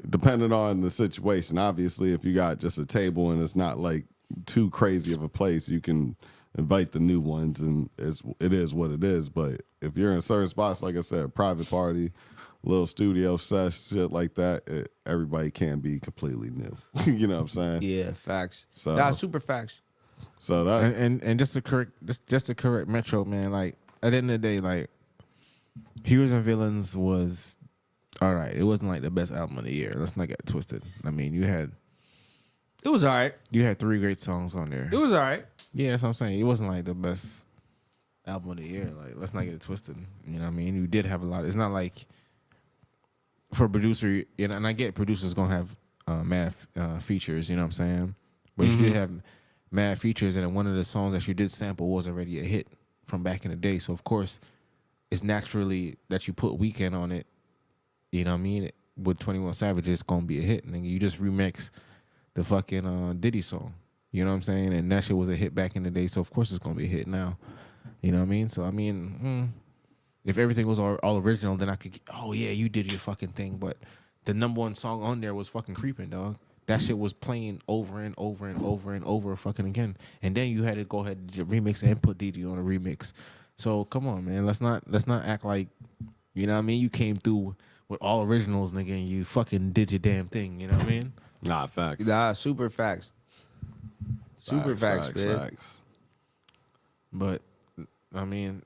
depending on the situation. Obviously, if you got just a table and it's not like too crazy of a place, you can invite the new ones, and it is what it is. But if you're in certain spots, like I said, private party, little studio sesh, shit like that, everybody can be completely new. You know what I'm saying? Yeah, facts. So- Nah, super facts. So that And just to correct Metro, man, like at the end of the day, like Heroes and Villains was all right. It wasn't like the best album of the year. Let's not get it twisted. I mean, you had It was all right. 3 great songs on there. It was all right. Yeah, that's what I'm saying. It wasn't like the best album of the year. Like, let's not get it twisted. You know what I mean? You did have a lot. It's not like for a producer, and I get producers gonna have mad features. You know what I'm saying? But you did have mad features, and one of the songs that you did sample was already a hit from back in the day. So of course, it's naturally that you put Weekend on it. You know what I mean? With 21 Savage, it's gonna be a hit, and then you just remix the fucking Diddy song. You know what I'm saying? And that shit was a hit back in the day, so of course it's gonna be a hit now. You know what I mean? So I mean, if everything was all original, then I could. Oh yeah, you did your fucking thing. But the number one song on there was fucking Creepin', dog. That shit was playing over and over and over and over fucking again. And then you had to go ahead and remix and put Diddy on a remix. So come on, man. Let's not act like, you know what I mean? You came through with all originals, nigga, and you fucking did your damn thing. You know what I mean? nah, facts. Nah, super facts. Super facts, man. Facts. But I mean,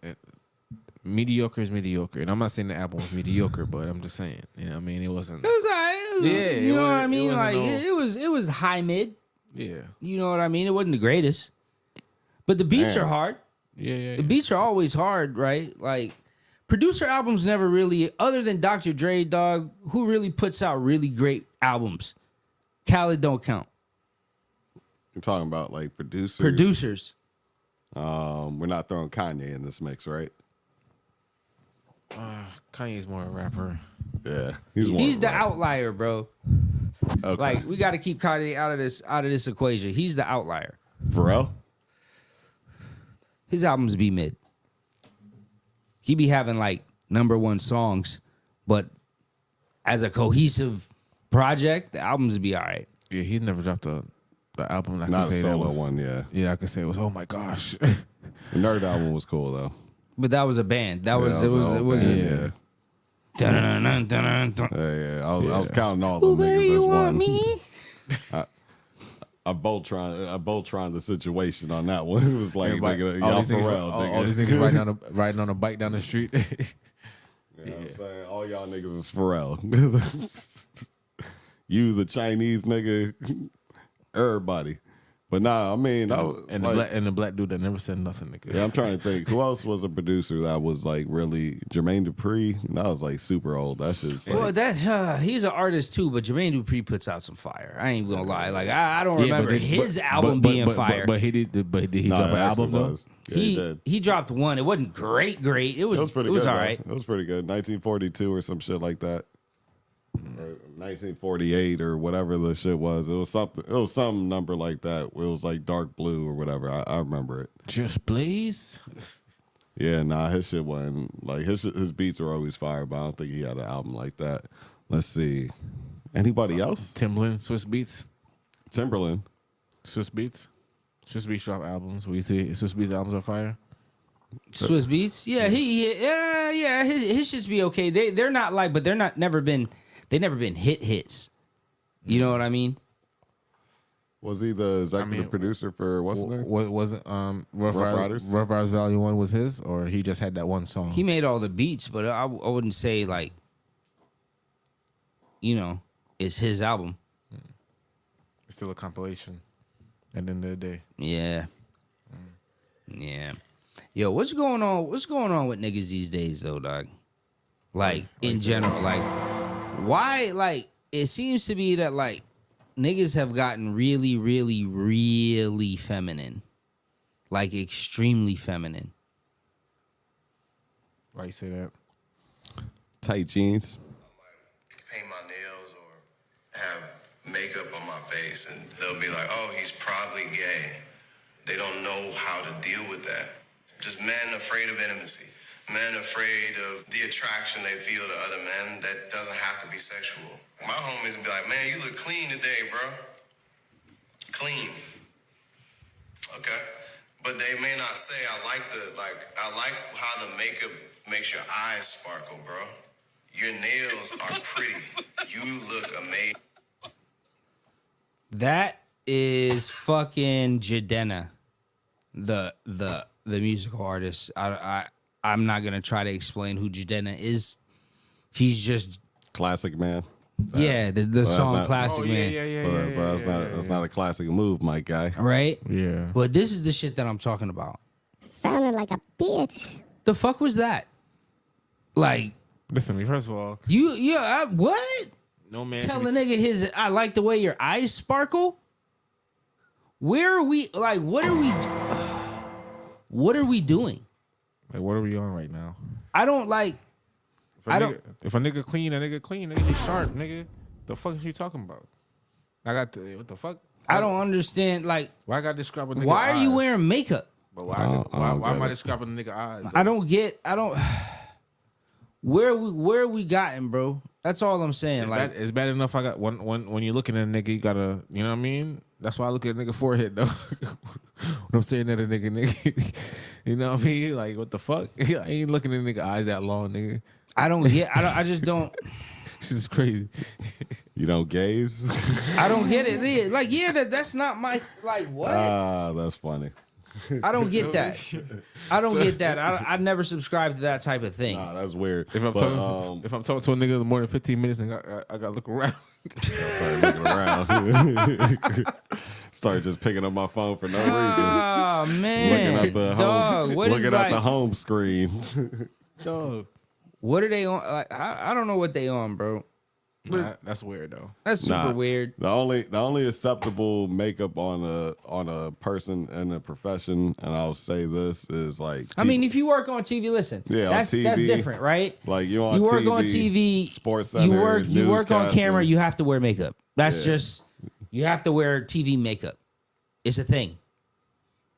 mediocre is mediocre, and I'm not saying the album was mediocre, but I'm just saying, you know what I mean? It wasn't. It was all right. Yeah, you know what I mean? it Like wasn't it was high mid. Yeah, You know what I mean? It wasn't the greatest, but the beats Man. are hard. yeah. The beats are always hard, right? Like producer albums never really, other than Dr. Dre, dog, who really puts out really great albums. Khaled don't count. You're talking about like producers. Producers. We're not throwing Kanye in this mix, right? Kanye's more a rapper. Yeah, he's He's the outlier, bro. Okay. Like we got to keep Kanye out of this equation. He's the outlier. Pharrell. His albums be mid. He be having like #1 songs, but as a cohesive project, the albums be all right. Yeah, he never dropped the album. I Not can a say solo that was one, yeah. Yeah, I could say it was. Oh my gosh. The Nerd album was cool though. But that was a band. That was Yeah, it was an it old was band, yeah. yeah. Dun-dun-dun-dun-dun-dun. Yeah. I was counting all them niggas as one. I Voltron the situation on that one. It was like, nigga, y'all Pharrell, nigga. all these niggas riding on a bike down the street. You know what I'm saying? All y'all niggas is Pharrell. You, the Chinese nigga, everybody. But nah, I mean, that was, and like, the black dude that never said nothing, nigga. yeah, I'm trying to think. Who else was a producer that was like really Jermaine Dupri? That was like super old. That shit's like, Well, that he's an artist too, but Jermaine Dupri puts out some fire. I ain't gonna lie. Like I don't remember his album being fire. But did he nah, drop it an album actually though? was. Yeah, he did. he dropped one. It wasn't great. It was It was pretty it was good. all though. right. It was pretty good. 1942 or some shit like that. 1948 or whatever the shit was. It was something. It was some number like that. It was like dark blue or whatever. I remember it. Just Blaze. Yeah, nah, his shit wasn't like his beats are always fire, but I don't think he had an album like that. Let's see. Anybody else? Timbaland, Swiss Beats. Timberland. Swiss Beats. Swiss Beats drop albums. We see Swiss Beats albums are fire. Swiss Beats, yeah, his shits be okay. They're not like, but they never been hits. You know what I mean? Was he the executive producer for what's the name? Wasn't Rough Riders? Rough Riders Volume 1 was his, or he just had that one song? He made all the beats, but I wouldn't say like, it's his album. It's still a compilation at the end of the day. Yeah. Yeah. Yo, what's going on? What's going on with niggas these days though, dog? Like in general, like why? Like it seems to be that like niggas have gotten really, really, really feminine, like extremely feminine. Why you say that? Tight jeans. Paint my nails or have makeup on my face, and they'll be like, "Oh, he's probably gay." They don't know how to deal with that. Just men afraid of intimacy. Men afraid of the attraction they feel to other men that doesn't have to be sexual. My homies will be like, "Man, you look clean today, bro. Clean." Okay. But they may not say, I like how the makeup makes your eyes sparkle, bro. Your nails are pretty. You look amazing. That is fucking Jadena, the musical artist. I'm not gonna try to explain who Jadena is. He's just Classic Man. the song not- Classic Man. But that's not a classic move, my guy. Right? Yeah. But this is the shit that I'm talking about. Sounded like a bitch. The fuck was that? Like Listen to me. First of all, what? no man. Tell should the be- nigga I like the way your eyes sparkle. Where are we? Like, what are we? What are we doing? Like, what are we on right now? I don't like. If a nigga clean, a nigga clean. Nigga, he's sharp, nigga. The fuck is you talking about? What the fuck? I don't understand. Like, Why I got to describe a nigga why are you eyes? wearing makeup? But why I am I get it. describing the nigga eyes? I don't. Where are we gotten, bro? That's all I'm saying. It's, like, bad, it's bad enough. I got when you're looking at a nigga, you gotta, you know what I mean. That's why I look at a nigga forehead though. When I'm saying that a nigga, you know what I mean? Like, what the fuck? I ain't looking at a nigga eyes that long, nigga. I just don't. Shit is crazy. You don't gaze? I don't get it. Yeah, like, that's not my like. What? That's funny. I don't get that. I don't get that. I never subscribed to that type of thing. Nah, that's weird. If I'm talking to a nigga more than 15 minutes, nigga, I gotta look around. Start looking around. Start just picking up my phone for no reason. Oh man, Looking at the dog. home, What is looking at like, the home screen. Dog. What are they on? Like, I don't know what they on, bro. Nah, that's weird though. That's super Nah. weird. The only acceptable makeup on a person in a profession, and I'll say this is like. I mean, if you work on TV, listen. Yeah, on that's TV, different, right? like you on You work TV, on TV. Sports You Center, work on camera. newscasting. You have to wear makeup. That's Yeah. just you have to wear TV makeup. It's a thing.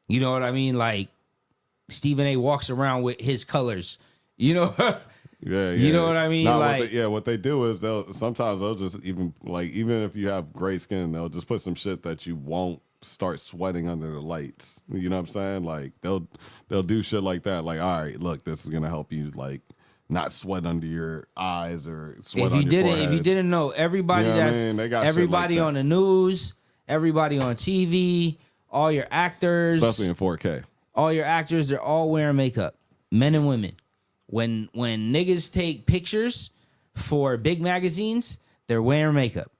You know what I mean? Like Stephen A. walks around with his colors. You know. Yeah, You know what I mean? Nah, Like- what they do is they'll just even if you have gray skin, they'll just put some shit that you won't start sweating under the lights. You know what I'm saying? Like they'll do shit like that. Like, all right, look, this is gonna help you like not sweat under your eyes or sweat if on you your didn't, forehead. if you didn't know, everybody You know what I that's mean? They got shit everybody like that. on the news, everybody on TV, all your actors, Especially in 4K. all your actors, they're all wearing makeup, men and women. When niggas take pictures for big magazines, they're wearing makeup.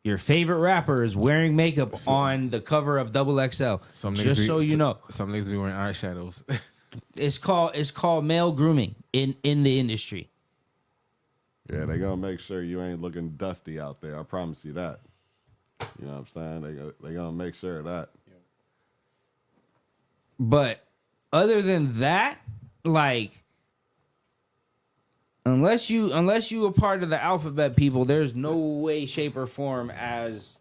Your favorite rapper is wearing makeup on the cover of XXL. Just so you know, Some niggas be wearing eyeshadows. it's called male grooming in the industry. Yeah, they gonna make sure you ain't looking dusty out there. I promise you that. You know what I'm saying? They gonna make sure of that. But other than that, like, Unless you a part of the alphabet people, there's no way, shape, or form as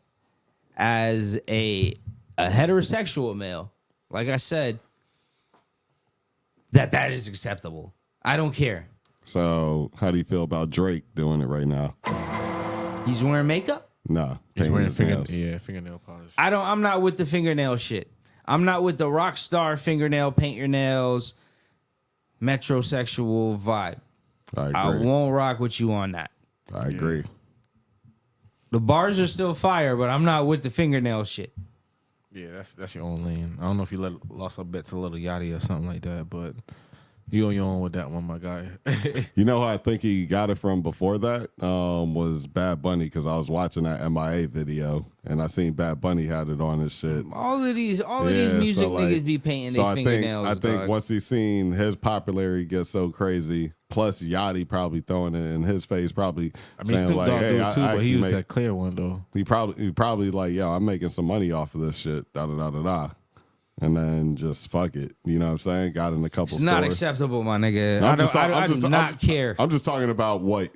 a heterosexual male, like I said, that is acceptable. I don't care. So, how do you feel about Drake doing it right now? He's wearing makeup? Nah, He's wearing nails. fingernail polish. I'm not with the fingernail shit. I'm not with the rock star fingernail, paint your nails, metrosexual vibe. I won't rock with you on that. I agree. The bars are still fire, but I'm not with the fingernail shit. Yeah, that's your own lane. I don't know if you lost a bet to Little Yachty or something like that, but you on your own with that one, my guy. You know who I think he got it from before that was Bad Bunny, because I was watching that MIA video and I seen Bad Bunny had it on his shit. All of these music niggas be painting their fingernails. I think dog. once he seen his popularity get so crazy, plus Yachty probably throwing it in his face, probably saying Snoop like, Dogg "Hey, do it too, but he used make, that clear one though." He probably like, "Yo, I'm making some money off of this shit." Da da da da da. And then just fuck it. You know what I'm saying? Got in a couple It's stores. not acceptable, my nigga. I do not care. I'm just talking about what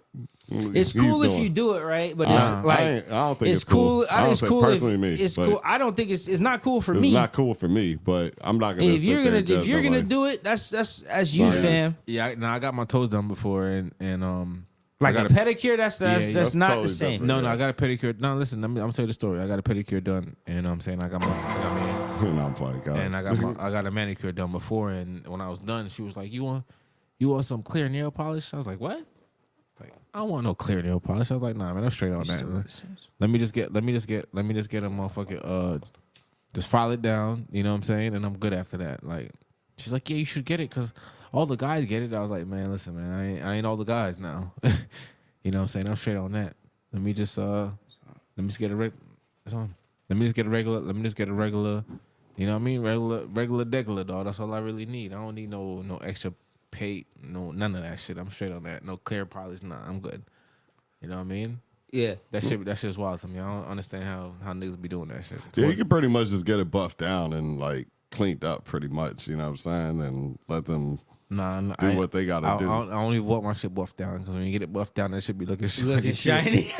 It's cool if you do it right, but it's I don't think it's cool. I don't It's think cool. personally me. It's but cool. I don't think it's not cool for It's me. not cool for me, but I'm not gonna. If you're gonna do it, that's as you, fam. Yeah, I got my toes done before, and Like a pedicure, that's that's not totally the same. different. No, I got a pedicure. No, listen, I'm gonna tell you the story. I got a pedicure done, and I'm saying I got I'm playing God. and I got a manicure done before, and when I was done, she was like, "You want some clear nail polish?" I was like, "What?" Like, I don't want no clear nail polish. I was like, "Nah, man, I'm straight on that. Man. Let me just get a motherfucking just file it down. You know what I'm saying? And I'm good after that." Like, she's like, "Yeah, you should get it because all the guys get it." I was like, "Man, listen, man, I ain't all the guys now." You know what I'm saying? I'm straight on that. Let me just get a regular. You know what I mean? Regular degular, dog. That's all I really need. I don't need no extra paint, none of that shit. I'm straight on that. No clear polish, nah, I'm good. You know what I mean? Yeah. That shit's wild to me. I don't understand how niggas be doing that shit. Yeah, you can pretty much just get it buffed down and like cleaned up, pretty much. You know what I'm saying? And let them do what they gotta do. I don't even want my shit buffed down because when you get it buffed down, that shit be looking shiny. Looking shiny.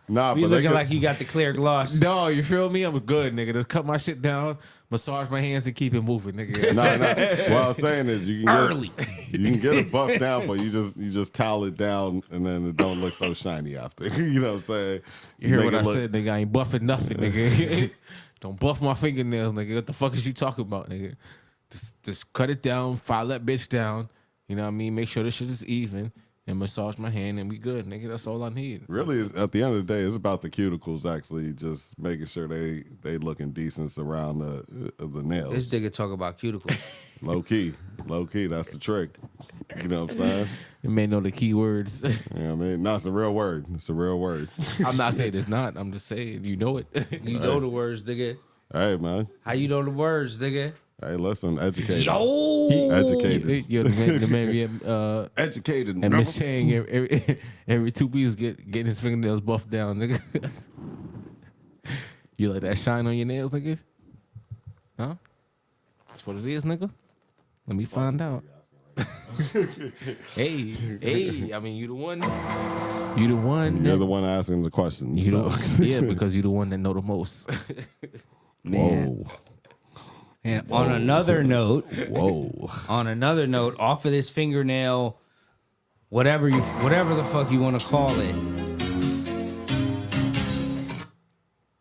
Nah, You but looking like you got the clear gloss. No, you feel me? I'm good, nigga. Just cut my shit down, massage my hands, and keep it moving, nigga. What I was saying is you can get it buffed down, but you just towel it down and then it don't look so shiny after. You know what I'm saying? You hear what I said, nigga? I ain't buffing nothing, nigga. Don't buff my fingernails, nigga. What the fuck is you talking about, nigga? Just cut it down, file that bitch down. You know what I mean? Make sure this shit is even. And massage my hand and we good, nigga. That's all I need. Really, at the end of the day, it's about the cuticles. Actually, just making sure they looking decent around the nails. This nigga talk about cuticles. Low key. That's the trick. You know what I'm saying? You may know the key words. You know what I mean? No, it's a real word. It's a real word. I'm not saying it's not. I'm just saying you know it. You know the words, nigga. Hey, man. How you know the words, nigga? Hey, listen, educated. Yo, Educated. You're the man be Educated. and Miss Chang every 2 weeks getting his fingernails buffed down, nigga. You like that shine on your nails, nigga? Huh? That's what it is, nigga. Let me find out. Hey, I mean, you the one. You the one. You're the one asking the questions. Yeah, because you the one that know the most. Whoa. and on another note, Whoa. off of this fingernail, whatever the fuck you want to call it.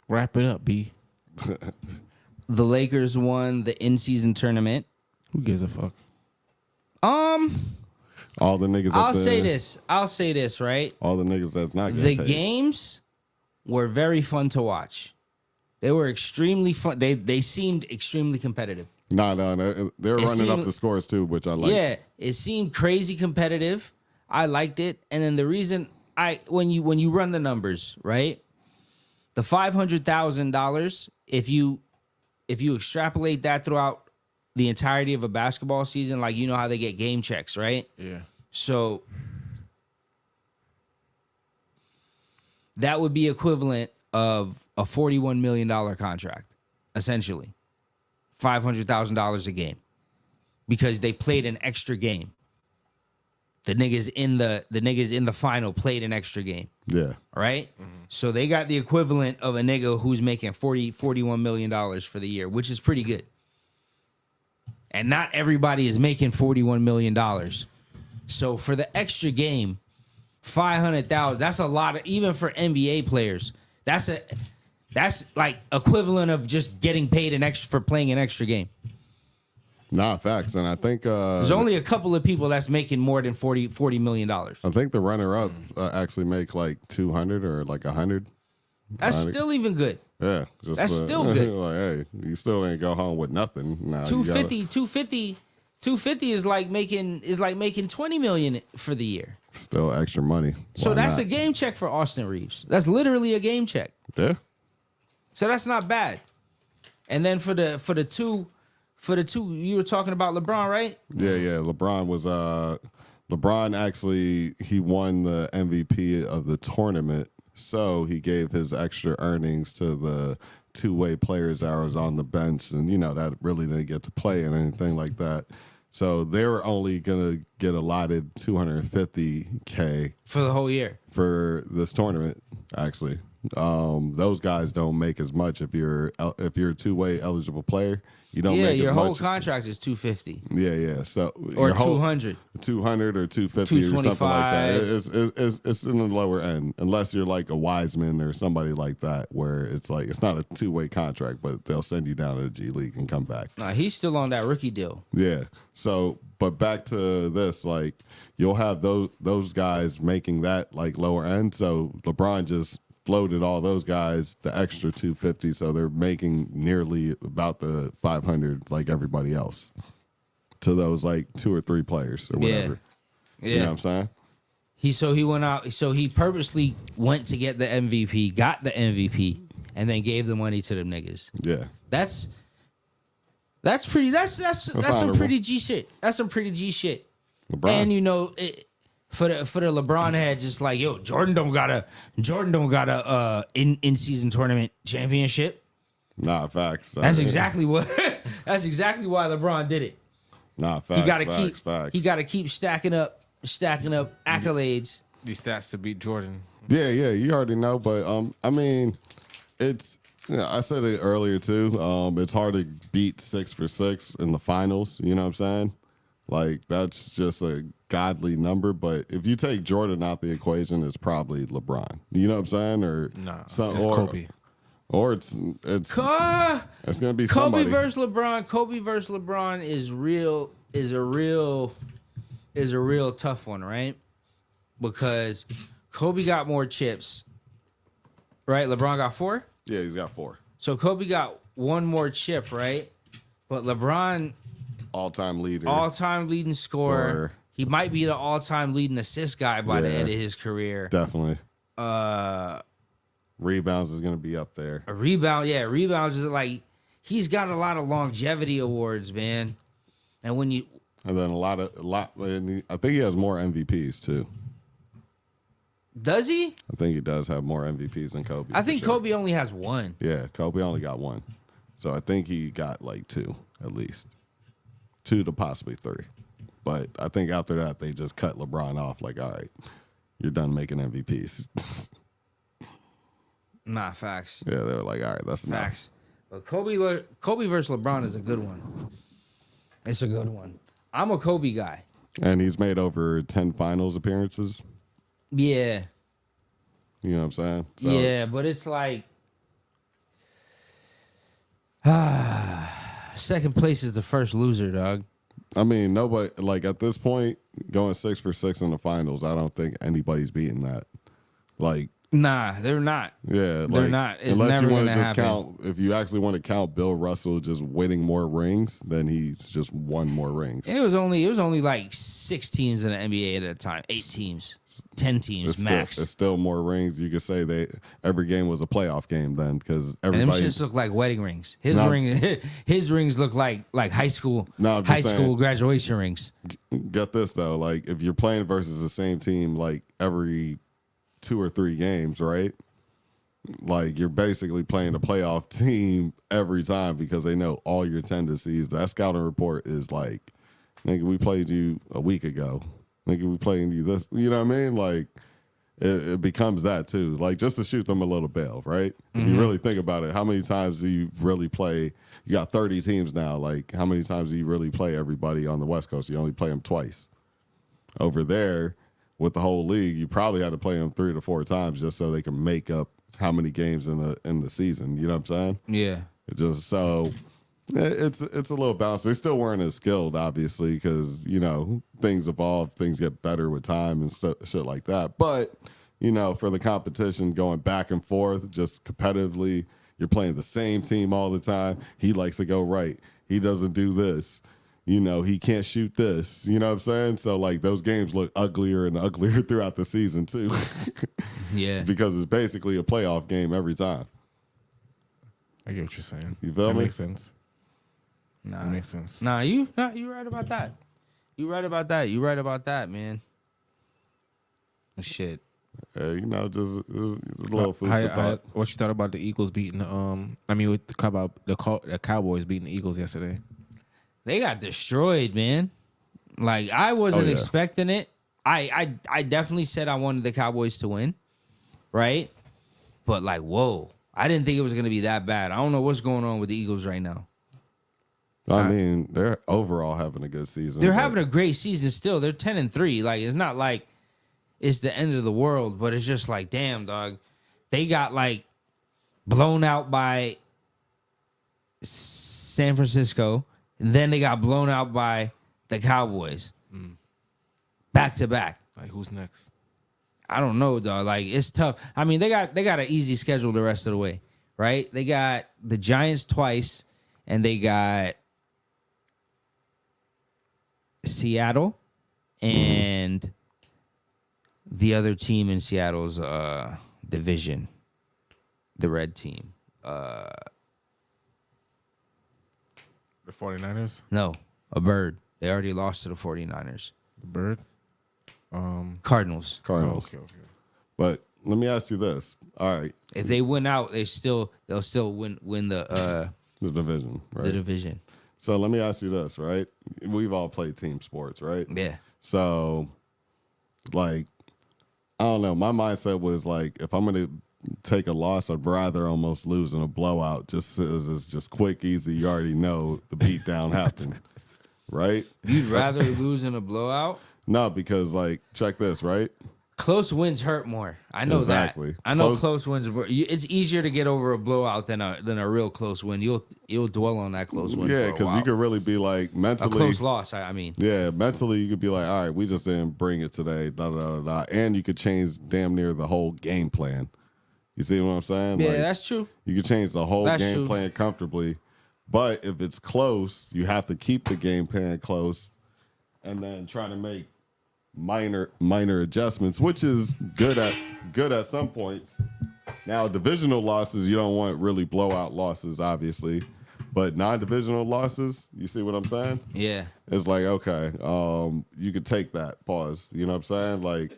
Wrap it up, B. The Lakers won the in-season tournament. Who gives a fuck? All the niggas. I'll say this, right? All the niggas that's not The getting paid. games were very fun to watch. They were extremely fun. They seemed extremely competitive. No, they're running up seemed- the scores too, which I like. Yeah, it seemed crazy competitive. I liked it, and then the reason when you run the numbers, right? The $500,000, if you extrapolate that throughout the entirety of a basketball season, like you know how they get game checks, right? Yeah. So that would be equivalent of a $41 million contract, essentially. $500,000 a game because they played an extra game. the niggas in the final played an extra game. Yeah. Right? So they got the equivalent of a nigga who's making $41 million for the year, which is pretty good. And not everybody is making $41 million. So for the extra game, $500,000, that's a lot of, even for NBA players, that's like equivalent of just getting paid an extra for playing an extra game. Nah, facts. And I think There's only a couple of people that's making more than $40 million. I think the runner-up actually make like 200 or like 100. That's still even good. Yeah, just, That's still good. Like, hey, you still ain't go home with nothing. Nah, 250 is like making 20 million for the year. Still extra money. So Why that's not? a game check for Austin Reeves. That's literally a game check. Yeah. So that's not bad. And then for the two you were talking about LeBron, right? Yeah. LeBron was LeBron actually he won the MVP of the tournament, so he gave his extra earnings to the two-way players that was on the bench, and that really didn't get to play and anything like that. So they were only gonna get allotted $250K For the whole year. for this tournament. Actually, those guys don't make as much if you're a two-way eligible player. You don't make your as whole much. contract is 250 Yeah. So or your whole- 200. 200 or 250 or something like that. 225. It's in the lower end, unless you're like a Wiseman or somebody like that, where it's like it's not a two-way contract, but they'll send you down to the G League and come back. Nah, he's still on that rookie deal. Yeah. So, but back to this, like you'll have those guys making that like lower end. So LeBron just floated all those guys the extra 250, so they're making nearly about the 500 like everybody else to those like two or three players or whatever. Yeah. You know what I'm saying? He went out. So he purposely went to get the MVP, got the MVP, and then gave the money to them niggas. Yeah. That's pretty. That's some honorable. pretty G shit. That's some pretty G shit. LeBron. And for the LeBron head, just like Jordan don't got a in season tournament championship. Nah, facts. That's exactly what. That's exactly why LeBron did it. Nah, facts. He got to facts. He got to keep stacking up accolades. These stats to beat Jordan. Yeah, you already know, but I mean, it's I said it earlier too. It's hard to beat 6 for 6 in the finals. You know what I'm saying? Like that's just a godly number. But if you take Jordan out the equation, it's probably LeBron. You know what I'm saying? Or it's Kobe. Or it's gonna be Kobe somebody. versus LeBron. Kobe versus LeBron is a real tough one, right? Because Kobe got more chips, right? LeBron got 4. Yeah, he's got 4. So Kobe got one more chip, right? But LeBron, All-time leader. all-time leading scorer. He might be the all-time leading assist guy by the end of his career. Definitely. Rebounds is gonna be up there. A rebound, rebounds is like he's got a lot of longevity awards, man. And And then a lot. And I think he has more MVPs too. does he? I think he does have more MVPs than Kobe. I for think sure. Kobe only has 1. Yeah, Kobe only got 1. So I think he got like 2 at least. 2 to possibly 3. But I think after that, they just cut LeBron off. Like, all right, you're done making MVPs. Nah, facts. Yeah, they were like, all right, that's Facts. But Kobe versus LeBron is a good one. It's a good one. I'm a Kobe guy. enough. And he's made over 10 finals appearances. Yeah. You know what I'm saying? So, Yeah, but it's like second place is the first loser, dog. I mean, nobody, like at this point, going 6 for 6 in the finals, I don't think anybody's beating that. Like, Nah, they're not. yeah, They're like, not. It's unless never you want to gonna just happen. count, if you actually want to count Bill Russell just winning more rings, then he's just won more rings. And it was only like 6 teams in the NBA at that time. 8 teams, 10 teams max. It's still more rings. You could say every game was a playoff game then, because And them everybody. shits look like wedding rings. His No. his rings look like high school No, I'm just saying. graduation rings. Get this though, like if you're playing versus the same team like every 2 or 3 games, right? Like you're basically playing a playoff team every time because they know all your tendencies. That scouting report is like, nigga, we played you a week ago. Nigga, we playing you this. You know what I mean? Like, it becomes that too. Like, just to shoot them a little bail, right? If you really think about it, how many times do you really play? You got 30 teams now. Like, how many times do you really play everybody on the West Coast? You only play them twice. Over there, with the whole league, you probably had to play them 3 to 4 times just so they can make up how many games in the season. You know what I'm saying? Yeah. It just so it's a little balanced. They still weren't as skilled, obviously, because things evolve, things get better with time and shit like that. But for the competition going back and forth, just competitively, you're playing the same team all the time. He likes to go right. He doesn't do this. He can't shoot this. You know what I'm saying? So, like, those games look uglier and uglier throughout the season, too. Yeah. Because it's basically a playoff game every time. I get what you're saying. You feel that me? Makes sense. That makes sense. You right about that. You right about that. You right about that, man. Shit. Just a little food for thought. What you thought about the Eagles beating the Cowboys beating the Eagles yesterday? They got destroyed, man. Like, I wasn't expecting it. I definitely said I wanted the Cowboys to win, right? But, like, whoa. I didn't think it was going to be that bad. I don't know what's going on with the Eagles right now. I mean, they're overall having a good season. They're having a great season still. They're 10-3. Like, it's not like it's the end of the world, but it's just like, damn, dog. They got, like, blown out by San Francisco. And then they got blown out by the Cowboys. Back to back. Like, who's next? I don't know, dog. Like, it's tough. I mean, they got an easy schedule the rest of the way, right? They got the Giants twice, and they got Seattle and the other team in Seattle's division, the red team. The 49ers? No, a bird. They already lost to the 49ers. The bird? Cardinals. Cardinals. Okay. But let me ask you this. All right. If they win out, they'll still win the division, right? The division. So let me ask you this, right? We've all played team sports, right? Yeah. So, like, I don't know. My mindset was like, if I'm going to take a loss, I'd rather almost lose in a blowout, just as it's just quick, easy. You already know the beatdown happened, right? You'd rather lose in a blowout? No, because, like, check this, right? Close wins hurt more. I know Exactly. that. I know close wins. It's easier to get over a blowout than a real close win. You'll dwell on that close win. Yeah, because you could really be like mentally a close loss. I mean, yeah, mentally you could be like, all right, we just didn't bring it today, and you could change damn near the whole game plan. You see what I'm saying? Yeah, like, that's true. You could change the whole game true. plan comfortably, but if it's close, you have to keep the game plan close, and then try to make minor adjustments, which is good at some points. Now, divisional losses, you don't want really blowout losses, obviously, but non-divisional losses, you see what I'm saying? Yeah. It's like, okay, you could take that pause. You know what I'm saying? Like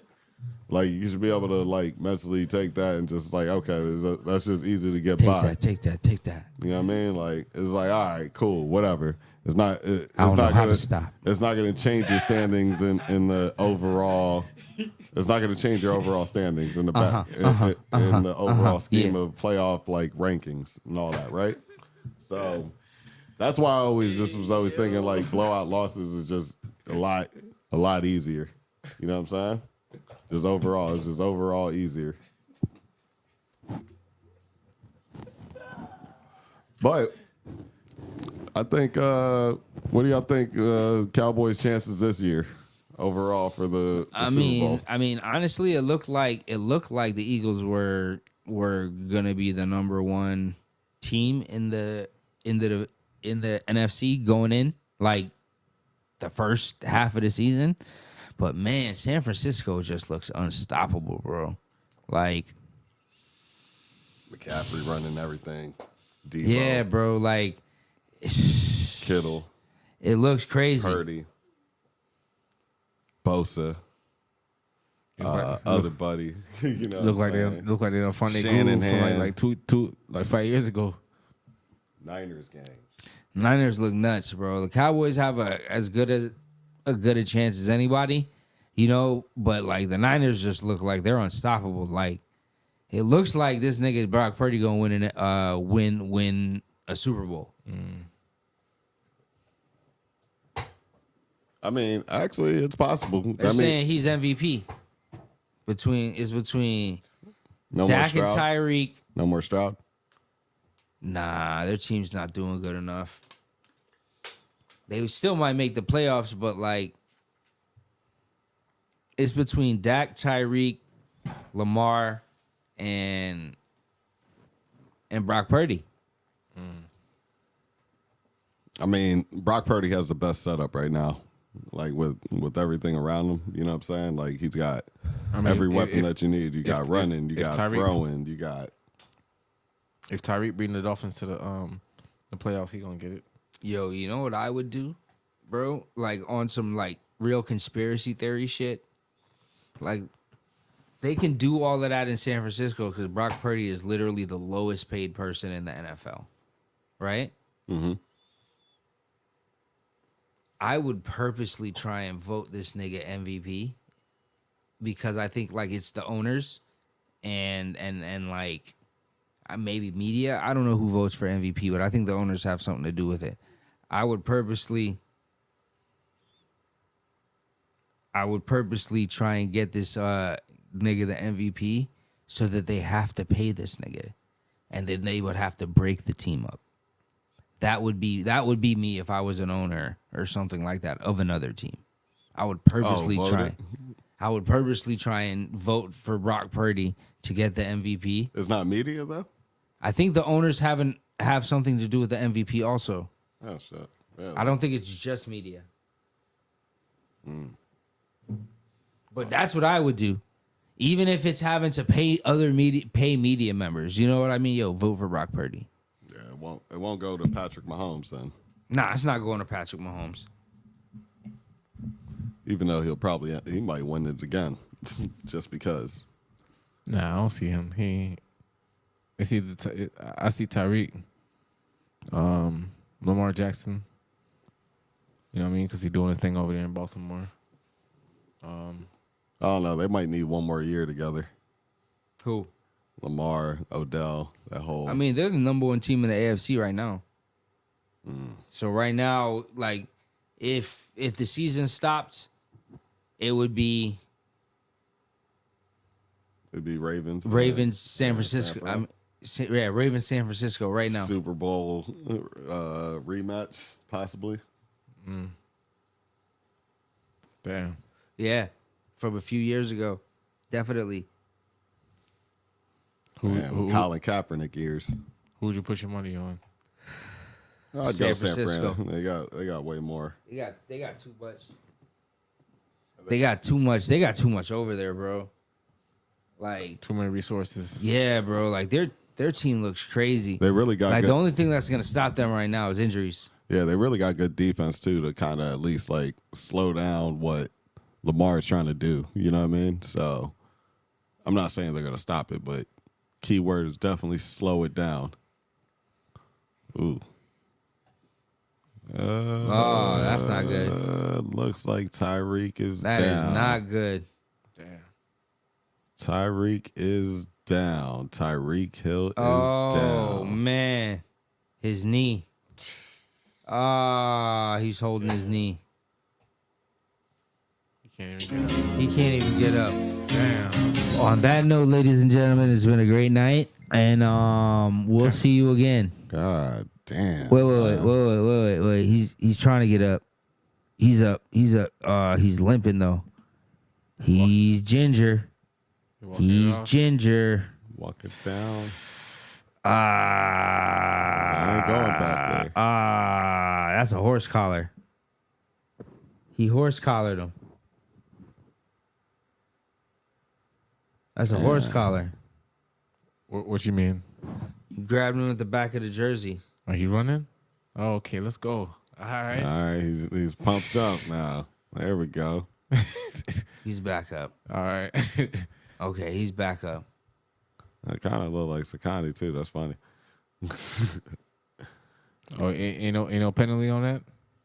you should be able to like mentally take that and just like, okay, that's just easy to get by. Take that. You know what I mean? Like, it's like, all right, cool, whatever. It's not. It's I don't know not how gonna to stop. It's not going to change your standings in the overall. It's not going to change your overall standings in the back in the overall scheme of playoff like rankings and all that, right? So that's why I was always thinking like blowout losses is just a lot easier. You know what I'm saying? It's just overall easier. But I think, what do y'all think Cowboys' chances this year overall for the Super Bowl? I mean, honestly, it looked like the Eagles were gonna be the number one team in the NFC going in, like the first half of the season. But man, San Francisco just looks unstoppable, bro. Like McCaffrey running everything. Debo, yeah, bro. Like Kittle. It looks crazy. Purdy. Bosa. Other buddy. You know, look like they don't find their groove from like 5 years ago. Niners game. Niners look nuts, bro. The Cowboys have as good a chance as anybody, You know, but like the Niners just look like they're unstoppable. Like it looks like this nigga Brock Purdy gonna win a Super Bowl. I mean, actually, it's possible. They're saying he's MVP. Between no Dak more and Stroud. Tyreek. No more Stroud. Nah, their team's not doing good enough. They still might make the playoffs, but like it's between Dak, Tyreek, Lamar, and Brock Purdy. I mean, Brock Purdy has the best setup right now. Like with everything around him, you know what I'm saying? Like he's got every weapon that you need. You got running, you got throwing, you got. If Tyreek bring the Dolphins to the playoffs, he gonna get it. Yo, you know what I would do, bro? Like on some like real conspiracy theory shit. Like they can do all of that in San Francisco because Brock Purdy is literally the lowest paid person in the NFL, right? Mm-hmm. I would purposely try and vote this nigga MVP because I think like it's the owners and like maybe media. I don't know who votes for MVP, but I think the owners have something to do with it. I would purposely try and get this nigga the MVP so that they have to pay this nigga, and then they would have to break the team up. That would be me if I was an owner or something like that of another team. I would purposely try and vote for Brock Purdy to get the MVP. It's not media though. I think the owners have something to do with the MVP also. Oh shit! Yeah, I don't think it's just media. But that's what I would do, even if it's having to pay media members. You know what I mean? Yo, vote for Brock Purdy. Yeah, it won't go to Patrick Mahomes then. Nah, it's not going to Patrick Mahomes. Even though he might win it again, just because. Nah, I don't see him. I see Tyreek, Lamar Jackson. You know what I mean? Because he's doing his thing over there in Baltimore. I don't know. They might need one more year together. Who? Lamar, Odell, that whole. I mean, they're the number one team in the AFC right now. So right now, like, if the season stopped, it would be it'd be Ravens. San Francisco. Ravens, San Francisco right now. Super Bowl rematch, possibly. Damn. Yeah, from a few years ago, definitely. Colin Kaepernick years. Who would you put your money on? I'd San go San Francisco. Fran. They got way more. They got too much. They got too much. They got too much over there, bro. Like Too many resources. yeah, bro. Like their team looks crazy. They really got like good. the only thing that's gonna stop them right now is injuries. Yeah, they really got good defense too to kind of at least like slow down what Lamar is trying to do. You know what I mean? So I'm not saying they're gonna stop it, but key word is definitely slow it down. Ooh. Oh, that's not good. Looks like Tyreek is That down. is not good. Damn. Tyreek is down. Tyreek Hill is Oh down. man, his knee. He's holding his knee. He can't even get up. Damn. On that note, ladies and gentlemen, it's been a great night, and we'll see you again. God damn. Wait. He's trying to get up. He's up. He's limping though. He's ginger. He's ginger. Walk it down. I ain't going back there. That's a horse collar. He horse collared him. That's a horse collar. What you mean? He grabbed him at the back of the jersey. Are you running? Oh, okay, let's go. All right. All right, he's pumped up now. There we go. He's back up. All right. Okay, he's back up. That kind of look like Sakani too. That's funny. Oh, ain't no penalty on that?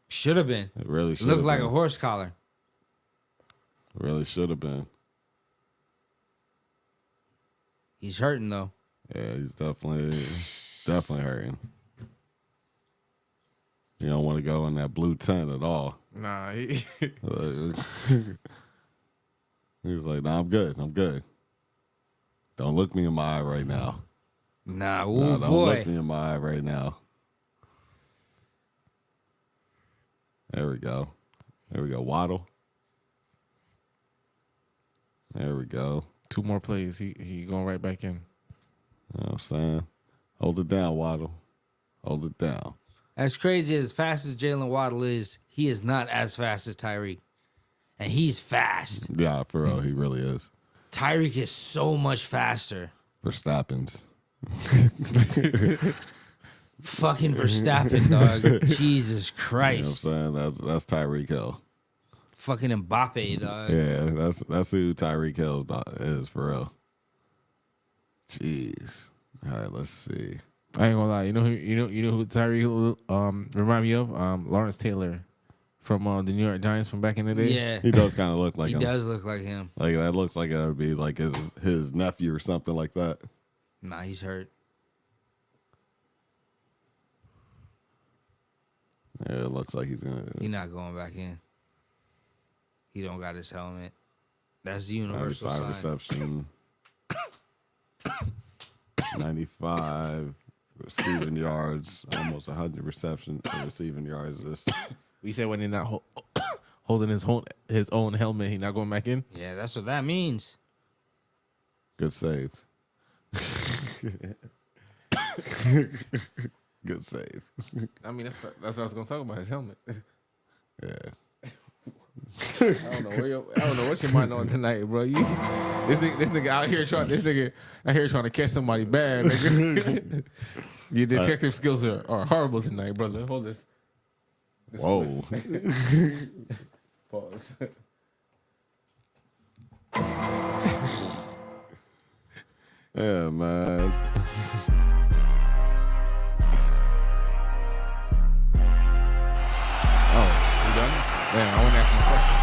Should have been. It really It should. looked like a horse collar. Really should have been. He's hurting though. Yeah, he's definitely hurting. You don't want to go in that blue tent at all. Nah, He's like, nah, I'm good. Don't look me in my eye right now. Nah, Don't boy. look me in my eye right now. There we go. Waddle. There we go. 2 more plays. He going right back in. You know what I'm saying? Hold it down, Waddle. Hold it down. As crazy as fast as Jalen Waddle is, he is not as fast as Tyreek. And he's fast. Yeah, for real, he really is. Tyreek is so much faster. Verstappen's. Fucking Verstappen, dog. Jesus You know Christ. what I'm saying? That's Tyreek Hill. Fucking Mbappe, dog. Yeah, that's who Tyreek Hill is for real. Jeez. All right, let's see. I ain't gonna lie. You know who Tyreek remind me of? Lawrence Taylor from the New York Giants from back in the day. Yeah. He does kind of look like He him. does look like him. Like that looks like it would be like his nephew or something like that. Nah, he's hurt. Yeah, it looks like he's gonna. He's not going back in. He don't got his helmet. That's the universal 95 sign. reception. 95 receiving yards, almost 100 reception and receiving yards. This We said when he's not holding his own helmet, he not going back in. Yeah, that's what that means. good save. Good save. I mean, that's what I was gonna talk about, his helmet. Yeah. I don't know what your mind on tonight, bro. This nigga out here trying to catch somebody bad, nigga. Your detective skills are horrible tonight, brother. Hold this. Whoa. Pause. Yeah, man. You done? Man, I want to ask you a question.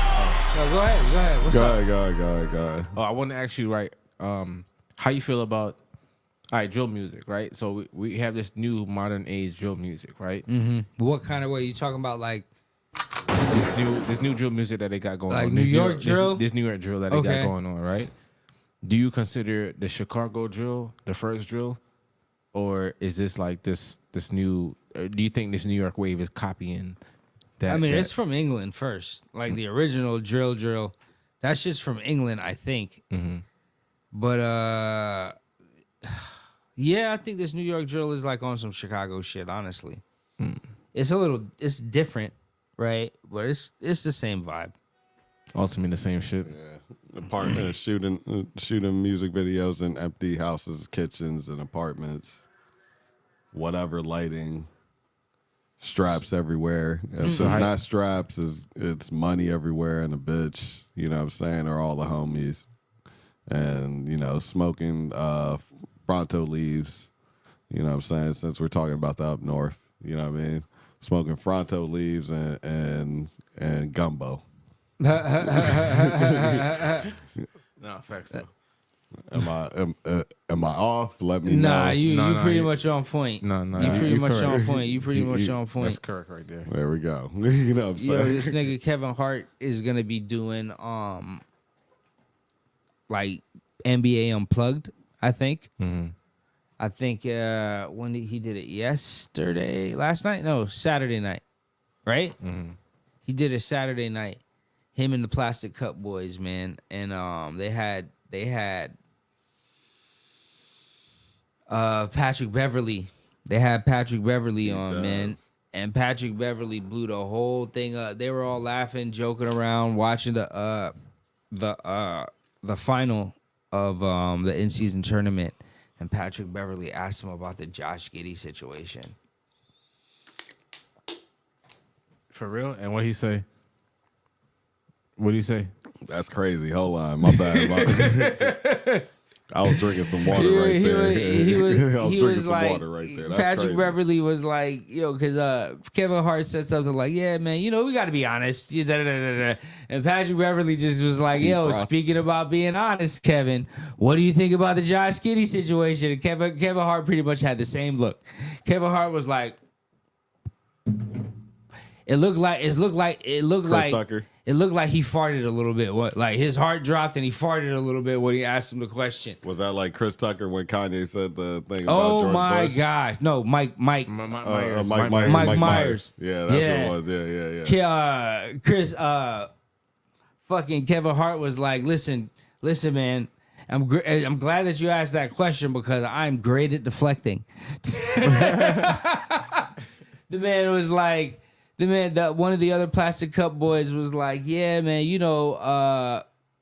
No, go ahead. What's up? Go ahead. I want to ask you, right, how you feel about, all right, drill music, right? So we have this new modern age drill music, right? What kind of way? You talking about like This new drill music that they got going Like on. New This York drill? This New York drill that they Okay. got going on, right? Do you consider the Chicago drill the first drill? Or is this like this new, or do you think this New York wave is copying that? I mean, that- it's from England first. Like the original drill. That shit's from England, I think. But yeah, I think this New York drill is like on some Chicago shit, honestly. It's different, right? But it's the same vibe. ultimately the same shit. Apartments shooting music videos in empty houses, kitchens, and apartments. Whatever lighting, straps everywhere. If it's not straps, it's money everywhere and a bitch. You know what I'm saying? Or all the homies, and smoking Fronto leaves. You know what I'm saying? Since we're talking about the up north, you know what I mean? Smoking Fronto leaves and gumbo. No, facts though. Am I off? Let me know. Nah, you No, pretty you- much on point. No, you pretty you're much correct. on point. You pretty much on point. That's correct right there. There we go. You know what I'm Yo, saying? this nigga Kevin Hart is gonna be doing like NBA Unplugged, I think. I think when he did it Saturday night, right? He did it Saturday night. Him and the Plastic Cup Boys, man, and they had Patrick Beverly. They had Patrick Beverly on, man. And Patrick Beverly blew the whole thing up. They were all laughing, joking around, watching the final of the in-season tournament. And Patrick Beverly asked him about the Josh Giddey situation. For real? And what he say? What do you say? That's crazy. Hold on. My bad. I was drinking some water right there. He I was was drinking some like, water right there. That's Patrick crazy. Beverly was like, because Kevin Hart said something like, yeah, man, we got to be honest. And Patrick Beverly just was like, yo, speaking about being honest, Kevin, what do you think about the Josh Giddey situation? And Kevin Hart pretty much had the same look. Kevin Hart was like, it looked like Chris Tucker. It looked like he farted a little bit. Like his heart dropped and he farted a little bit when he asked him the question. Was that like Chris Tucker when Kanye said the thing about Oh George my Bush? gosh. No, Mike Myers. Mike Myers. Yeah, that's what it was. Yeah. Chris, fucking Kevin Hart was like, listen, man, I'm glad that you asked that question because I'm great at deflecting. The man was like, one of the other Plastic Cup boys was like, yeah, man,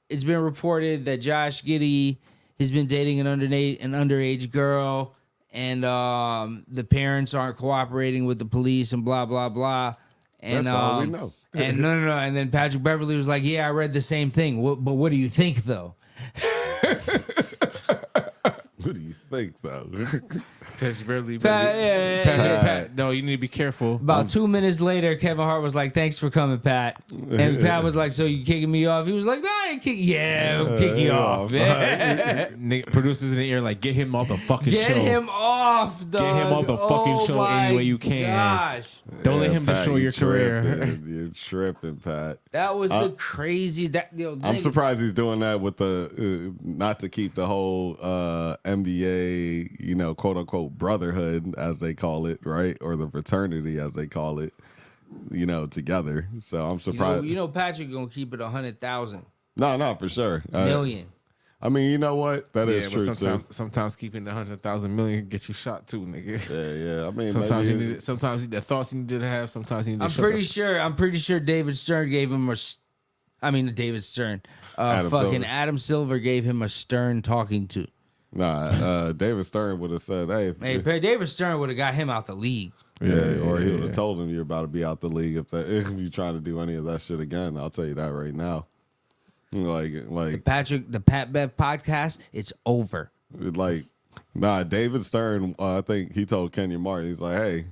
it's been reported that Josh Giddey has been dating an underage girl, and the parents aren't cooperating with the police and blah blah blah. And That's all we know. And no. And then Patrick Beverly was like, yeah, I read the same thing. But what do you think though? What do you think though? Patrick Beverly. Pat, no, you need to be careful. About 2 minutes later, Kevin Hart was like, "Thanks for coming, Pat." And Pat was like, "So you kicking me off?" He was like, "No, I ain't kicking. Yeah, I'm kicking you off." Producers in the ear like, get him off the fucking show. Get him off, dog. Get him off the fucking show any way you can. Gosh, Don't let him Pat, destroy your career. You're tripping, Pat. that was the craziest. I'm surprised he's doing that with the not to keep the whole NBA, quote unquote brotherhood as they call it, right, or the fraternity as they call it, together. So I'm surprised. Patrick gonna keep it 100,000 No, for sure. million. I mean, you know what? That is but true too. sometimes keeping the 100,000 million can get you shot too, nigga. Yeah. I mean, sometimes the thoughts you need to have. Sometimes you need to. I'm pretty sure David Stern gave him David Stern. Adam Silver gave him a stern talking to. Nah, David Stern would have said, "Hey, David Stern would have got him out the league." Or he would have told him you're about to be out the league if you're trying to do any of that shit again. I'll tell you that right now. Like the Pat Bev podcast, it's over. David Stern, I think he told Kenyon Martin, I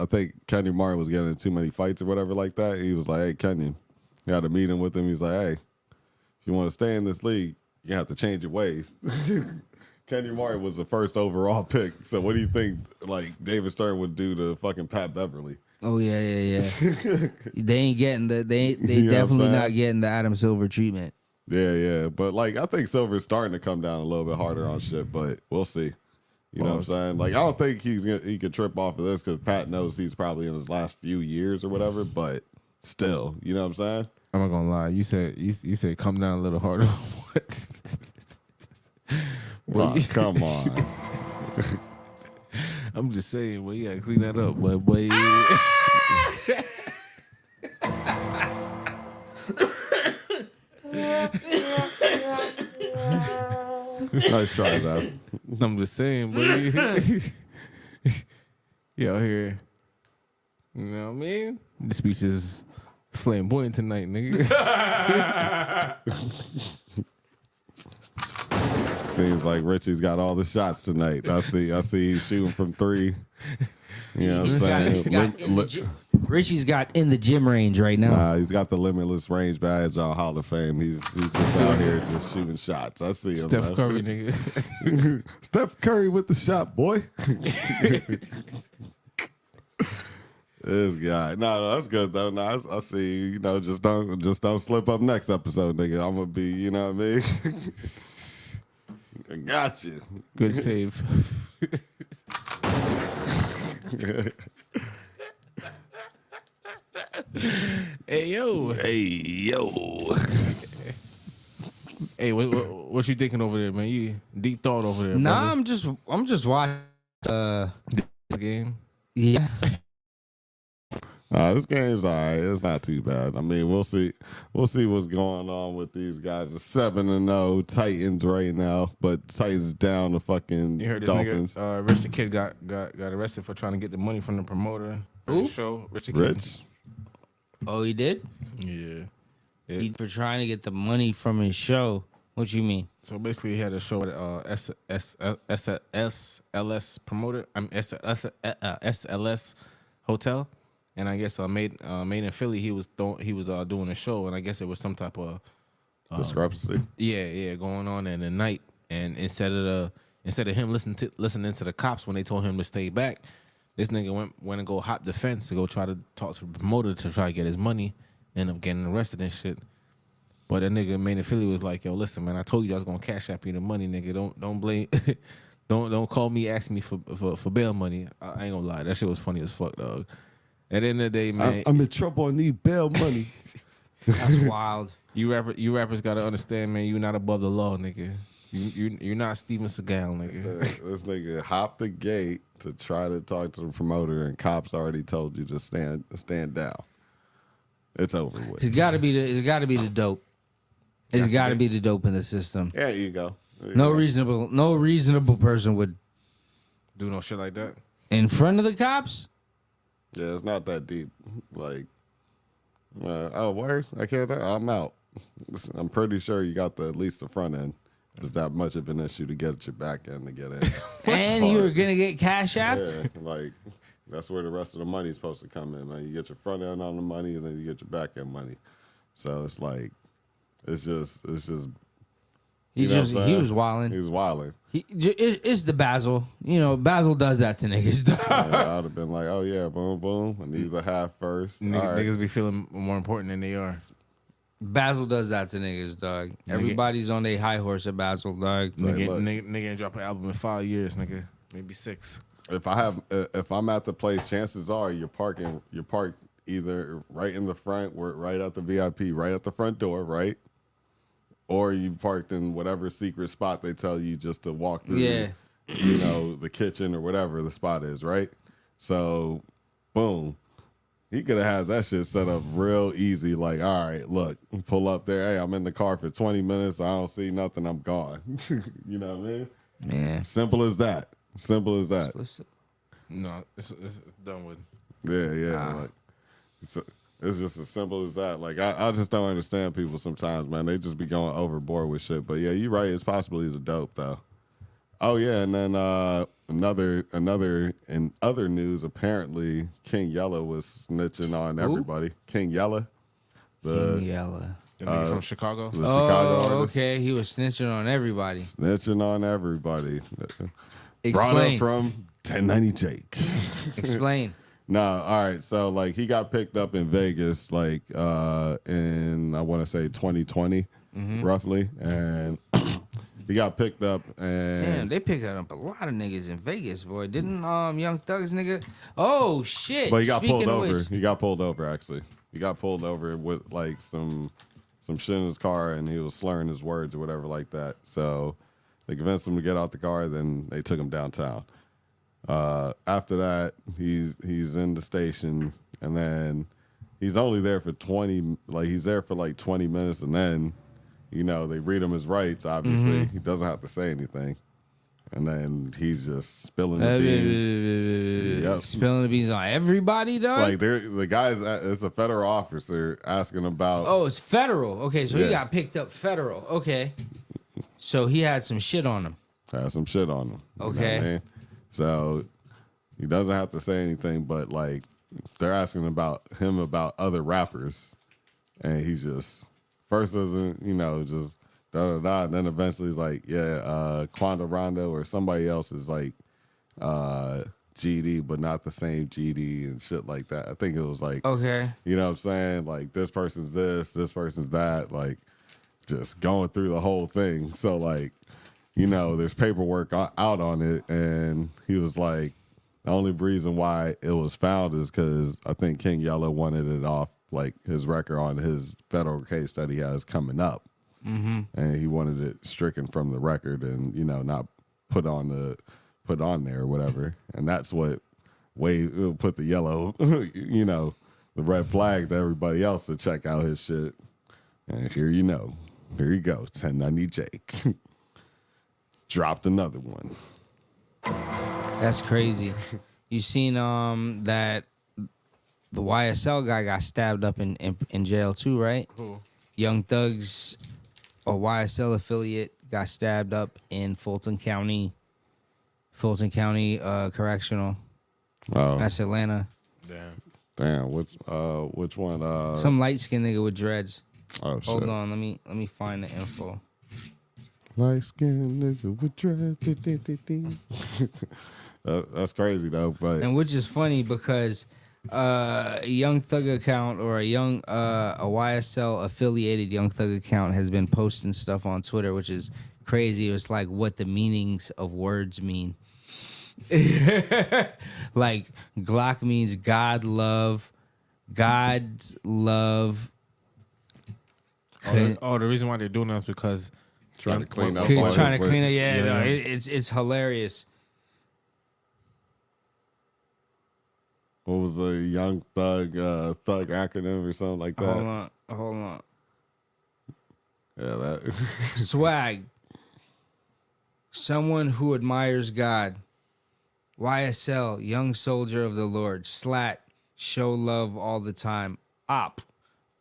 think Kenyon Martin was getting in too many fights or whatever like that. He was like, hey, Kenyon, you had a meeting with him. He's like, hey, if you want to stay in this league, you have to change your ways. Kenyon Martin was the first overall pick. So what do you think David Stern would do to fucking Pat Beverly? Oh yeah. They ain't getting they definitely not getting the Adam Silver treatment. Yeah. But I think Silver's starting to come down a little bit harder on shit, but we'll see. You know what I'm saying? I don't think he could trip off of this because Pat knows he's probably in his last few years or whatever, but still, you know what I'm saying? I'm not gonna lie. You said come down a little harder. What? Come on. I'm just saying, boy, you gotta clean that up, boy. Nice try, though. I'm just saying, boy. You out here, you know what I mean? The speech is flamboyant tonight, nigga. Seems like Richie's got all the shots tonight. I see he's shooting from three. You know what I'm saying? Richie's got in the gym range right now. He's got the limitless range badge on Hall of Fame. He's just out here just shooting shots. I see him. Steph Curry, nigga. Steph Curry with the shot, boy. This guy. No, that's good though. No, I see. Just don't slip up next episode, nigga. I'm gonna be. You know what I mean? I got you. Good save. Hey yo. Hey, what you thinking over there, man? You deep thought over there? Nah, brother. I'm just watching the game. Yeah. This game's all right. It's not too bad. I mean, we'll see what's going on with these guys. It's 7-0 Titans right now, but Titans down the fucking you heard this Dolphins. Nigga, Rich the Kid got arrested for trying to get the money from the promoter. Who? Show Rich the Kid. Rich. Oh, he did? Yeah. For trying to get the money from his show. What you mean? So basically, he had a show at SLS promoter. SLS hotel, and I guess made in Philly. He was doing a show, and I guess it was some type of Discrepancy. going on in the night. And instead of him listening to the cops when they told him to stay back, this nigga went and go hop the fence to go try to talk to the promoter to try to get his money. End up getting arrested and shit. But that nigga Main in Philly was like, yo, listen, man, I told you I was gonna cash app you the money, nigga. Don't blame don't call me, ask me for bail money. I ain't gonna lie, that shit was funny as fuck, dog. At the end of the day, man, I'm in trouble. I need bail money. That's wild. you rappers gotta understand, man, you're not above the law, nigga. You're not Steven Seagal, nigga. This nigga hopped the gate to try to talk to the promoter, and cops already told you to stand down. It's over with. It's got to be the dope. It's got to be the dope in the system. There you go. No reasonable person would Do no shit like that. in front of the cops. Yeah, it's not that deep. Like, oh, word? I can't. I'm out. I'm pretty sure you got at least the front end. It's that much of an issue to get your back end to get in. And you were gonna get cash apps. Yeah, like that's where the rest of the money's supposed to come in, man. You get your front end on the money, and then you get your back end money. So it's like, it's just. He was wilding. He was wilding. It's the Basil. You know, Basil does that to niggas. I would have been like, oh yeah, boom, boom. And these are half first. All right. Niggas be feeling more important than they are. Basil does that to niggas, dog. Everybody's on their high horse at Basil, dog. Nigga ain't drop an album in 5 years, nigga. Maybe 6. If I'm at the place, chances are you're parked either right in the front, right at the VIP, right at the front door, right? Or you parked in whatever secret spot they tell you just to walk through. Yeah. The kitchen or whatever the spot is, right? So, boom. He could have had that shit set up real easy. Like, all right, look, pull up there. Hey, I'm in the car for 20 minutes. I don't see nothing. I'm gone. You know what I mean? Man. Simple as that. Simple as that. No, it's done with. Yeah. Like, it's just as simple as that. Like, I just don't understand people sometimes, man. They just be going overboard with shit. But yeah, you're right. It's possibly the dope, though. Oh, yeah. And then in other news, apparently King Yella was snitching on everybody. King Yella. King Yella. The nigga from Chicago? The Chicago artist. Okay. He was snitching on everybody. Snitching on everybody. Explain. Brought up from 1090 Jake. Explain. No, all right. So, like, he got picked up in Vegas, like, in, I want to say 2020, roughly. And he got picked up and... Damn, they picked up a lot of niggas in Vegas, boy. Didn't Young Thug's nigga... Oh, shit. But he got Speaking pulled of over. which- He got pulled over, actually. He got pulled over with, like, some shit in his car, and he was slurring his words or whatever like that. So they convinced him to get out the car, then they took him downtown. After that, he's in the station, and then he's only there for 20, like, he's there for like 20 minutes, and then, you know, they read him his rights, obviously. He doesn't have to say anything. And then he's just spilling the beans. Yep. Spilling the beans on everybody, dog? Like, the guy's, it's a federal officer asking about. Oh, it's federal. Okay, so Yeah. he got picked up federal. Okay. So he had some shit on him. Has some shit on him. You know what Okay. I mean? So he doesn't have to say anything, but like they're asking about him about other rappers, and he's just first doesn't, you know, just da da da. And then eventually he's like, yeah, Quanda Rondo or somebody else is like GD, but not the same GD and shit like that. I think it was like, Okay. you know what I'm saying? Like this person's this person's that, like just going through the whole thing. So like, you know, there's paperwork out on it, and he was like, the only reason why it was found is because I think King Yella wanted it off, like his record on his federal case that he has coming up, and he wanted it stricken from the record, and you know, not put on there or whatever, and that's what put the yellow, you know, the red flag to everybody else to check out his shit, and here you go, 1090 Jake. Dropped another one. That's crazy. You seen that the YSL guy got stabbed up in jail too, right? Who? Young Thug's YSL affiliate got stabbed up in Fulton County Correctional. Oh, That's Atlanta. damn. Which one? Some light skinned nigga with dreads. Oh shit. Hold on, let me find the info. Light skinned nigga with dread. That's crazy though, but And which is funny because a Young Thug account or a YSL affiliated Young Thug account has been posting stuff on Twitter, which is crazy. It's like what the meanings of words mean. Like Glock means God's love. The reason why they're doing that is because trying to clean up. Trying to clean up. Yeah. No, it's hilarious. What was the Young Thug acronym or something like that? Hold on. Yeah, that. Swag. Someone who admires God. YSL, young soldier of the Lord. Slat, show love all the time. Op,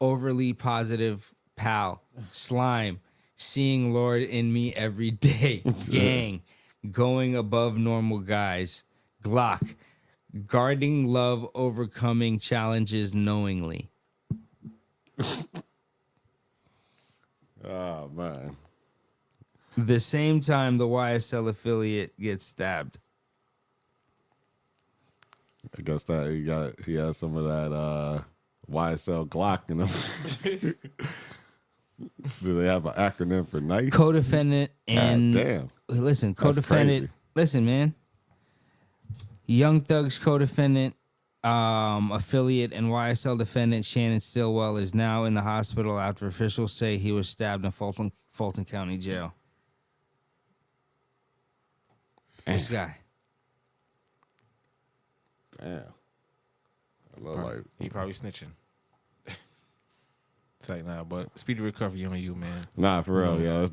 overly positive pal. Slime, seeing Lord in me every day. Gang, going above normal guys. Glock, guarding love, overcoming challenges knowingly. Oh man. The same time the YSL affiliate gets stabbed. I guess that he has some of that YSL Glock in him. Do they have an acronym for knife? Co-defendant and damn. Listen, That's co-defendant. crazy. Listen, man. Young Thug's co-defendant, affiliate, and YSL defendant Shannon Stillwell is now in the hospital after officials say he was stabbed in Fulton County Jail. This guy. Damn. I look like He probably snitching. Tight now, but speedy recovery on you, man. nah, for real, yeah.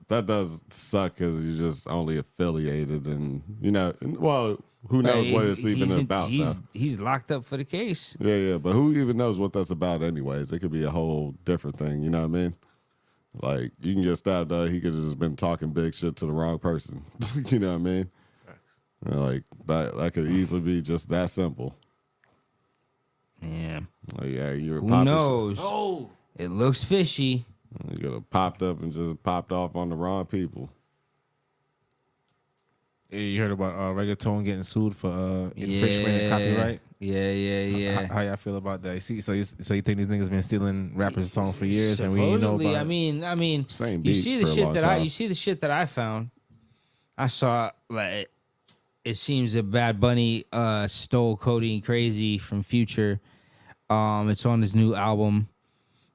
That does suck because you're just only affiliated, and well, who knows what it's even about? He's locked up for the case. Yeah, but who even knows what that's about? Anyways, it could be a whole different thing. You know what I mean? Like you can get stabbed up. He could have just been talking big shit to the wrong person. You know what I mean? Like that could easily be just that simple. Yeah. Like, yeah, you're Who knows? Oh, it looks fishy. You could have popped up and just popped off on the wrong people. Yeah, you heard about reggaeton getting sued for infringement and copyright? Yeah. How y'all feel about that? So you think these niggas been stealing rappers' songs for years and we didn't know about it? I mean, Same you beat see the for a shit long that time. you see the shit that I found. I saw like it seems that Bad Bunny stole Codeine Crazy from Future. It's on his new album.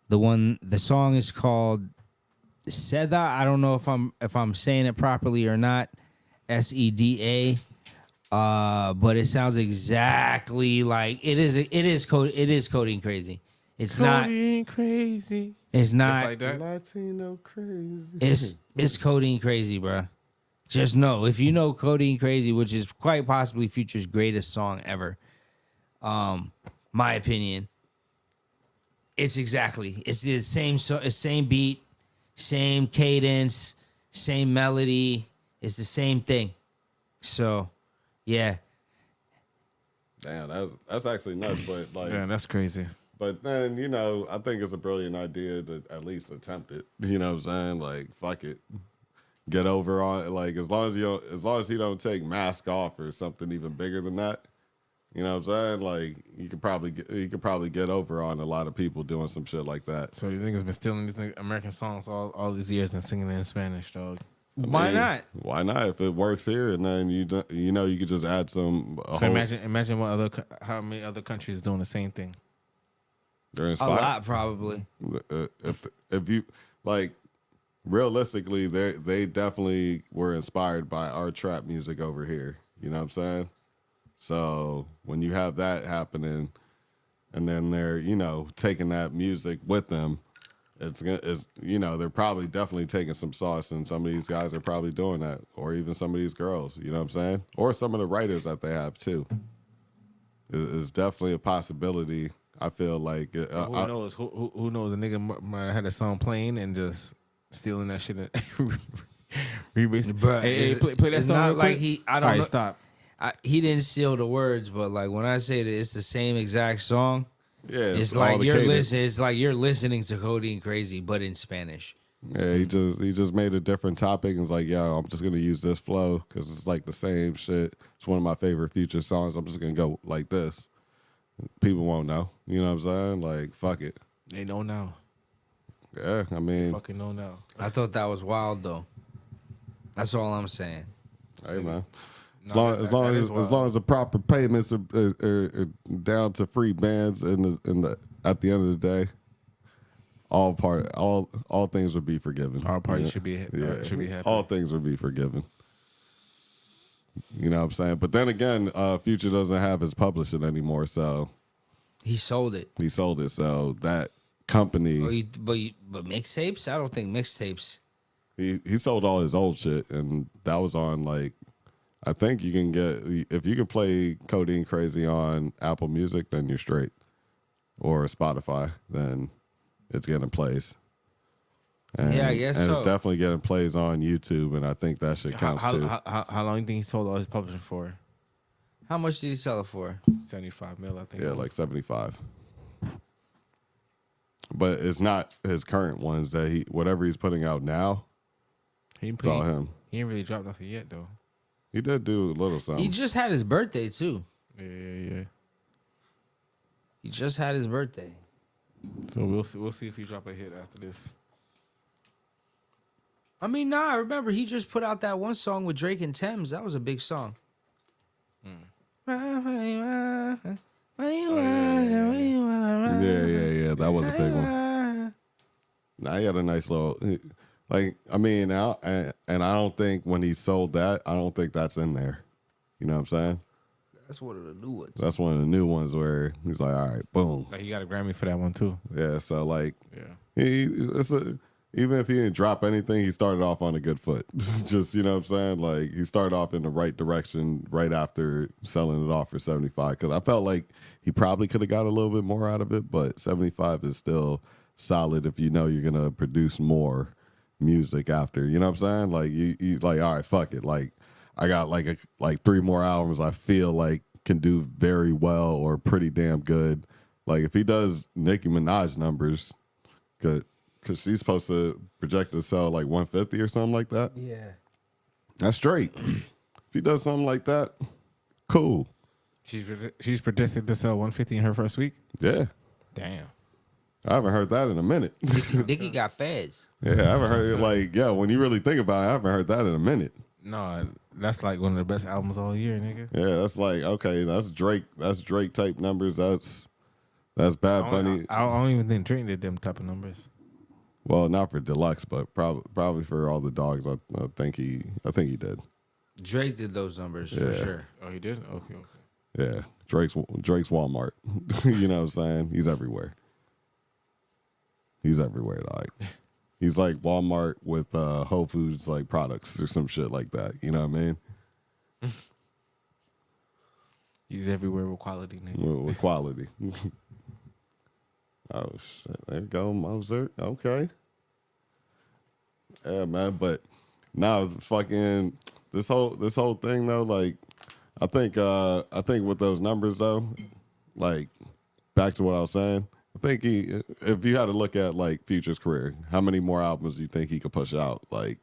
The song is called Seda. I don't know if I'm saying it properly or not. SEDA. But it sounds exactly like it is Codeine Crazy. It's Codeine Crazy. It's not. Just like that? Latino crazy. It's Codeine Crazy, bro. Just know, if you know Codeine Crazy, which is quite possibly Future's greatest song ever, my opinion, it's the same beat, same cadence, same melody. It's the same thing. So, yeah. Damn, that's actually nuts, but like, Yeah, that's crazy. but then I think it's a brilliant idea to at least attempt it. You know what I'm saying? Like, fuck it, get over on it. Like, as long as he don't take mask off or something even bigger than that. You know what I'm saying? Like, you could probably get over on a lot of people doing some shit like that. So you think it's been stealing these American songs all these years and singing it in Spanish, dog? Why not? Why not? If it works here, and then you could just add some. So imagine how many other countries doing the same thing. They're A inspired. lot, probably. If you like, realistically, they definitely were inspired by our trap music over here. You know what I'm saying? So when you have that happening, and then they're taking that music with them, it's they're probably definitely taking some sauce, and some of these guys are probably doing that, or even some of these girls. You know what I'm saying? Or some of the writers that they have too. It's definitely a possibility. I feel like Who knows? Who knows? A nigga might had a song playing and just Stealing that shit. Remix. Bruh, Hey, play that it's song not real like quick. I All don't right, know. stop. He didn't steal the words, but like when I say that it's the same exact song, Yeah, it's all like the you're cadence. listening. It's like you're listening to Codeine Crazy, but in Spanish. Yeah, he just made a different topic and was like, yo, I'm just gonna use this flow because it's like the same shit. It's one of my favorite Future songs. I'm just gonna go like this. People won't know. You know what I'm saying? Like, fuck it. They know now. Yeah, I mean, Fucking know now. I thought that was wild though. That's all I'm saying. hey man. As No, long, that- as, long that as, is as wild. long as the proper payments are down to free bands at the end of the day, all things would be forgiven. All parties Yeah. should be happy. All things would be forgiven. You know what I'm saying? But then again, Future doesn't have his publishing anymore, so He sold it. he sold it. So that company, But mixtapes? I don't think mixtapes. he sold all his old shit, and that was on like, I think you can get, if you can play Codeine Crazy on Apple Music, then you're straight, or Spotify, then it's getting plays. And, Yeah, I guess and so. it's definitely getting plays on YouTube, and I think that shit counts too. How long do you think he sold all his publishing for? How much did he sell it for? 75 mil, I think. Yeah, like 75. But it's not his current ones that whatever he's putting out now, he it's all him. He ain't really dropped nothing yet though. He did do a little something. He just had his birthday too. Yeah. He just had his birthday. So we'll see if he drop a hit after this. I mean, nah. Remember, he just put out that one song with Drake and Thames. That was a big song. Yeah. That was a big one. Now he had a nice little, like, I mean, and I don't think when he sold that, I don't think that's in there. You know what I'm saying? That's one of the new ones. That's one of the new ones where he's like, all right, boom. Like he got a Grammy for that one too. Yeah, so like, Yeah. even if he didn't drop anything, he started off on a good foot. Just, you know what I'm saying? Like, he started off in the right direction right after selling it off for 75. Because I felt like he probably could have got a little bit more out of it, but 75 is still solid if you know you're going to produce more music after. You know what I'm saying? Like, you like, all right, fuck it. Like, I got like 3 more albums I feel like can do very well or pretty damn good. Like, if he does Nicki Minaj numbers, good. Because she's supposed to project to sell like 150 or something like that. Yeah. That's straight. If he does something like that, cool. She's predicted to sell 150 in her first week. Yeah. Damn. I haven't heard that in a minute. Nicki got feds. Yeah, I haven't heard it like, yeah, when you really think about it, I haven't heard that in a minute. No, that's like one of the best albums all year, nigga. Yeah, that's like, okay, that's Drake. That's Drake type numbers. That's Bad Bunny. I don't even think Drake did them type of numbers. Well, not for deluxe, but probably for all the dogs. I think he did. Drake did those numbers for Yeah. sure. Oh, he did? Okay. Yeah, Drake's Walmart. You know what I'm saying? He's everywhere. He's everywhere, dog. He's like Walmart with Whole Foods like products or some shit like that. You know what I mean? He's everywhere with quality, nigga. With quality. Oh shit! There you go, Mozart. Okay. Yeah, man. But now it's fucking this whole thing though. Like, I think with those numbers though, like back to what I was saying. I think if you had to look at like Future's career, how many more albums do you think he could push out? Like,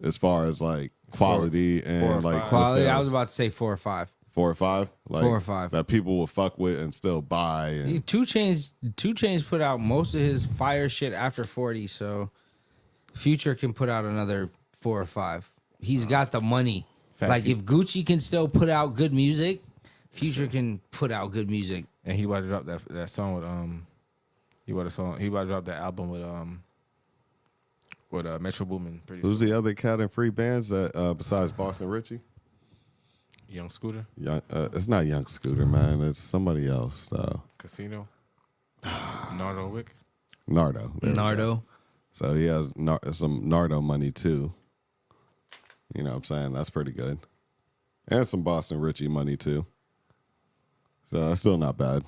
as far as like quality and like Quality. I sales? was about to say 4 or 5. 4 or 5, like 4 or 5 that people will fuck with and still buy. And 2 Chainz put out most of his fire shit after 40, so Future can put out another 4 or 5. He's got the money. Facts. Like if Gucci can still put out good music, Future can put out good music. And he about to drop that song with he about to drop that album with Metro Boomin pretty who's soon. the other cat in free bands that besides Boston Richie? Young Scooter, It's not Young Scooter, man. It's somebody else. Casino, Nardo Wick. Nardo. There we go. Nardo. So he has some Nardo money too. You know what I'm saying? That's pretty good. And some Boston Richie money too. So that's still not bad.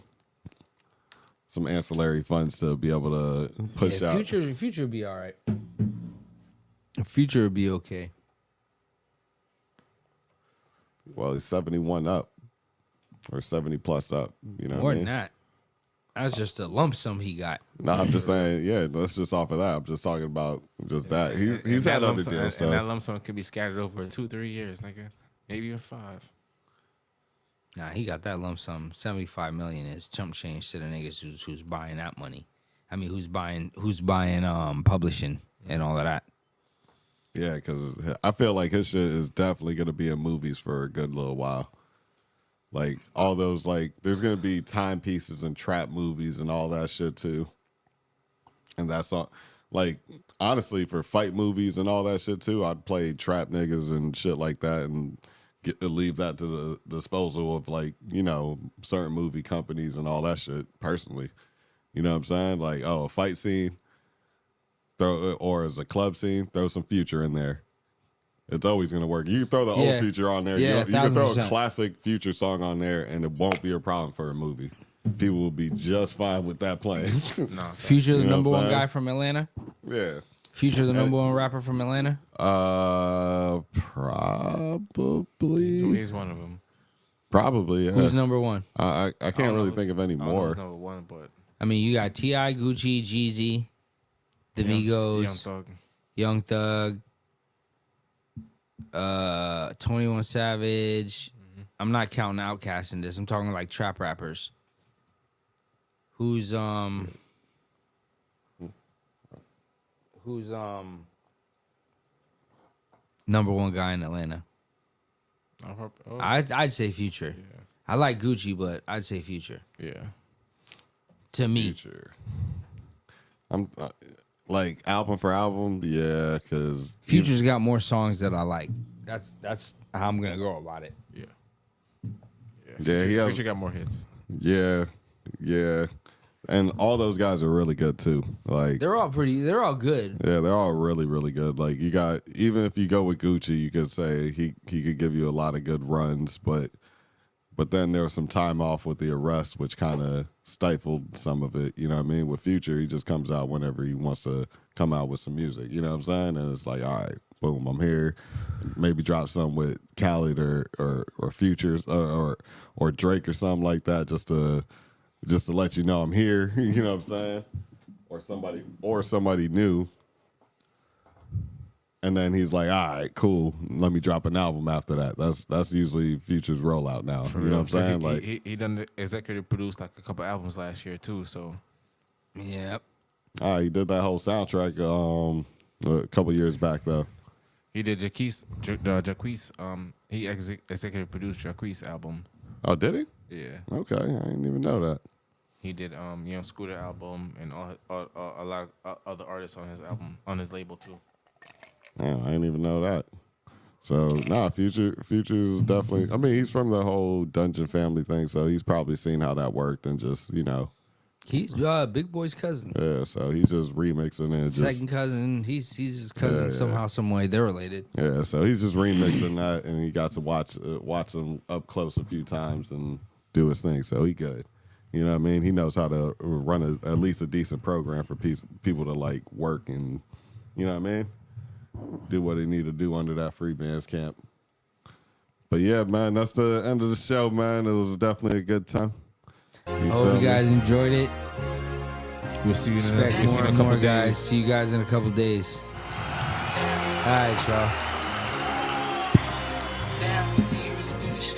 Some ancillary funds to be able to push out. Future would be all right. The Future would be okay. Well, he's 71 up or 70 plus up. You know More what I than mean? that. That's just a lump sum he got. No, I'm just saying, yeah, that's just off of that. I'm just talking about just that. He's had other deals, and that so. lump sum could be scattered over 2-3 years, nigga. Maybe even 5. Nah, he got that lump sum. 75 million is chump change to the niggas who's buying that money. I mean, who's buying publishing and all of that. Yeah, because I feel like his shit is definitely going to be in movies for a good little while. Like, all those, like, there's going to be timepieces and trap movies and all that shit, too. And that's all. Like, honestly, for fight movies and all that shit, too, I'd play trap niggas and shit like that and leave that to the disposal of, like, you know, certain movie companies and all that shit, personally. You know what I'm saying? Like, oh, a fight scene, or as a club scene, throw some Future in there. It's always going to work. You can throw the old Future on there. Yeah, you can throw a 1000%. classic Future song on there, and it won't be a problem for a movie. People will be just fine with that playing. Future, the You know number what I'm one saying? guy from Atlanta. Yeah. Future, the number one rapper from Atlanta. Probably. He's one of them. Probably, yeah. Who's number one? I can't really think of any I don't know more. who's number 1, but I mean, you got T.I., Gucci, Jeezy, the Migos, Young Thug. Young Thug, 21 Savage. I'm not counting Outkast in this. I'm talking like trap rappers. Who's number one guy in Atlanta? I'd say Future. Yeah. I like Gucci, but I'd say Future. Yeah. To me, Future. I'm like album for album, yeah, because Future's got more songs that I like. That's how I'm gonna go about it. Yeah. Yeah, he has. Future got more hits. Yeah, and all those guys are really good too. Like They're all good. yeah, they're all really, really good. Like you got, even if you go with Gucci, you could say he could give you a lot of good runs, but then there was some time off with the arrest, which kind of stifled some of it. You know what I mean? With Future, he just comes out whenever he wants to come out with some music. You know what I'm saying? And it's like, all right, boom, I'm here. Maybe drop something with Khaled or Futures or Drake or something like that, just to let you know I'm here. You know what I'm saying? Or somebody new. And then he's like, all right, cool. Let me drop an album after that. That's usually Future's rollout now. You know what I'm saying? He done the executive produced like a couple albums last year too. So Yep. He did that whole soundtrack a couple years back though. he did Jacquees. He executive produced Jacquees album. Oh, did he? Yeah. Okay, I didn't even know that. He did Young Scooter album and a lot of other artists on his album, on his label too. Oh, I didn't even know that. So Future's definitely. I mean, he's from the whole Dungeon Family thing, so he's probably seen how that worked and just He's Big Boy's cousin. yeah. So he's just remixing it. Second cousin. He's his cousin somehow, some way. They're related. Yeah, so he's just remixing that, and he got to watch him up close a few times and do his thing. So he good. You know what I mean? He knows how to run at least a decent program for people to like work and, you know what I mean? Do what they need to do under that free bands camp. But yeah, man, that's the end of the show, man. It was definitely a good time. Hope you guys enjoyed it. We'll see you in Expect a more and couple more, days. guys. See you guys in a couple days. All right, y'all. Damn,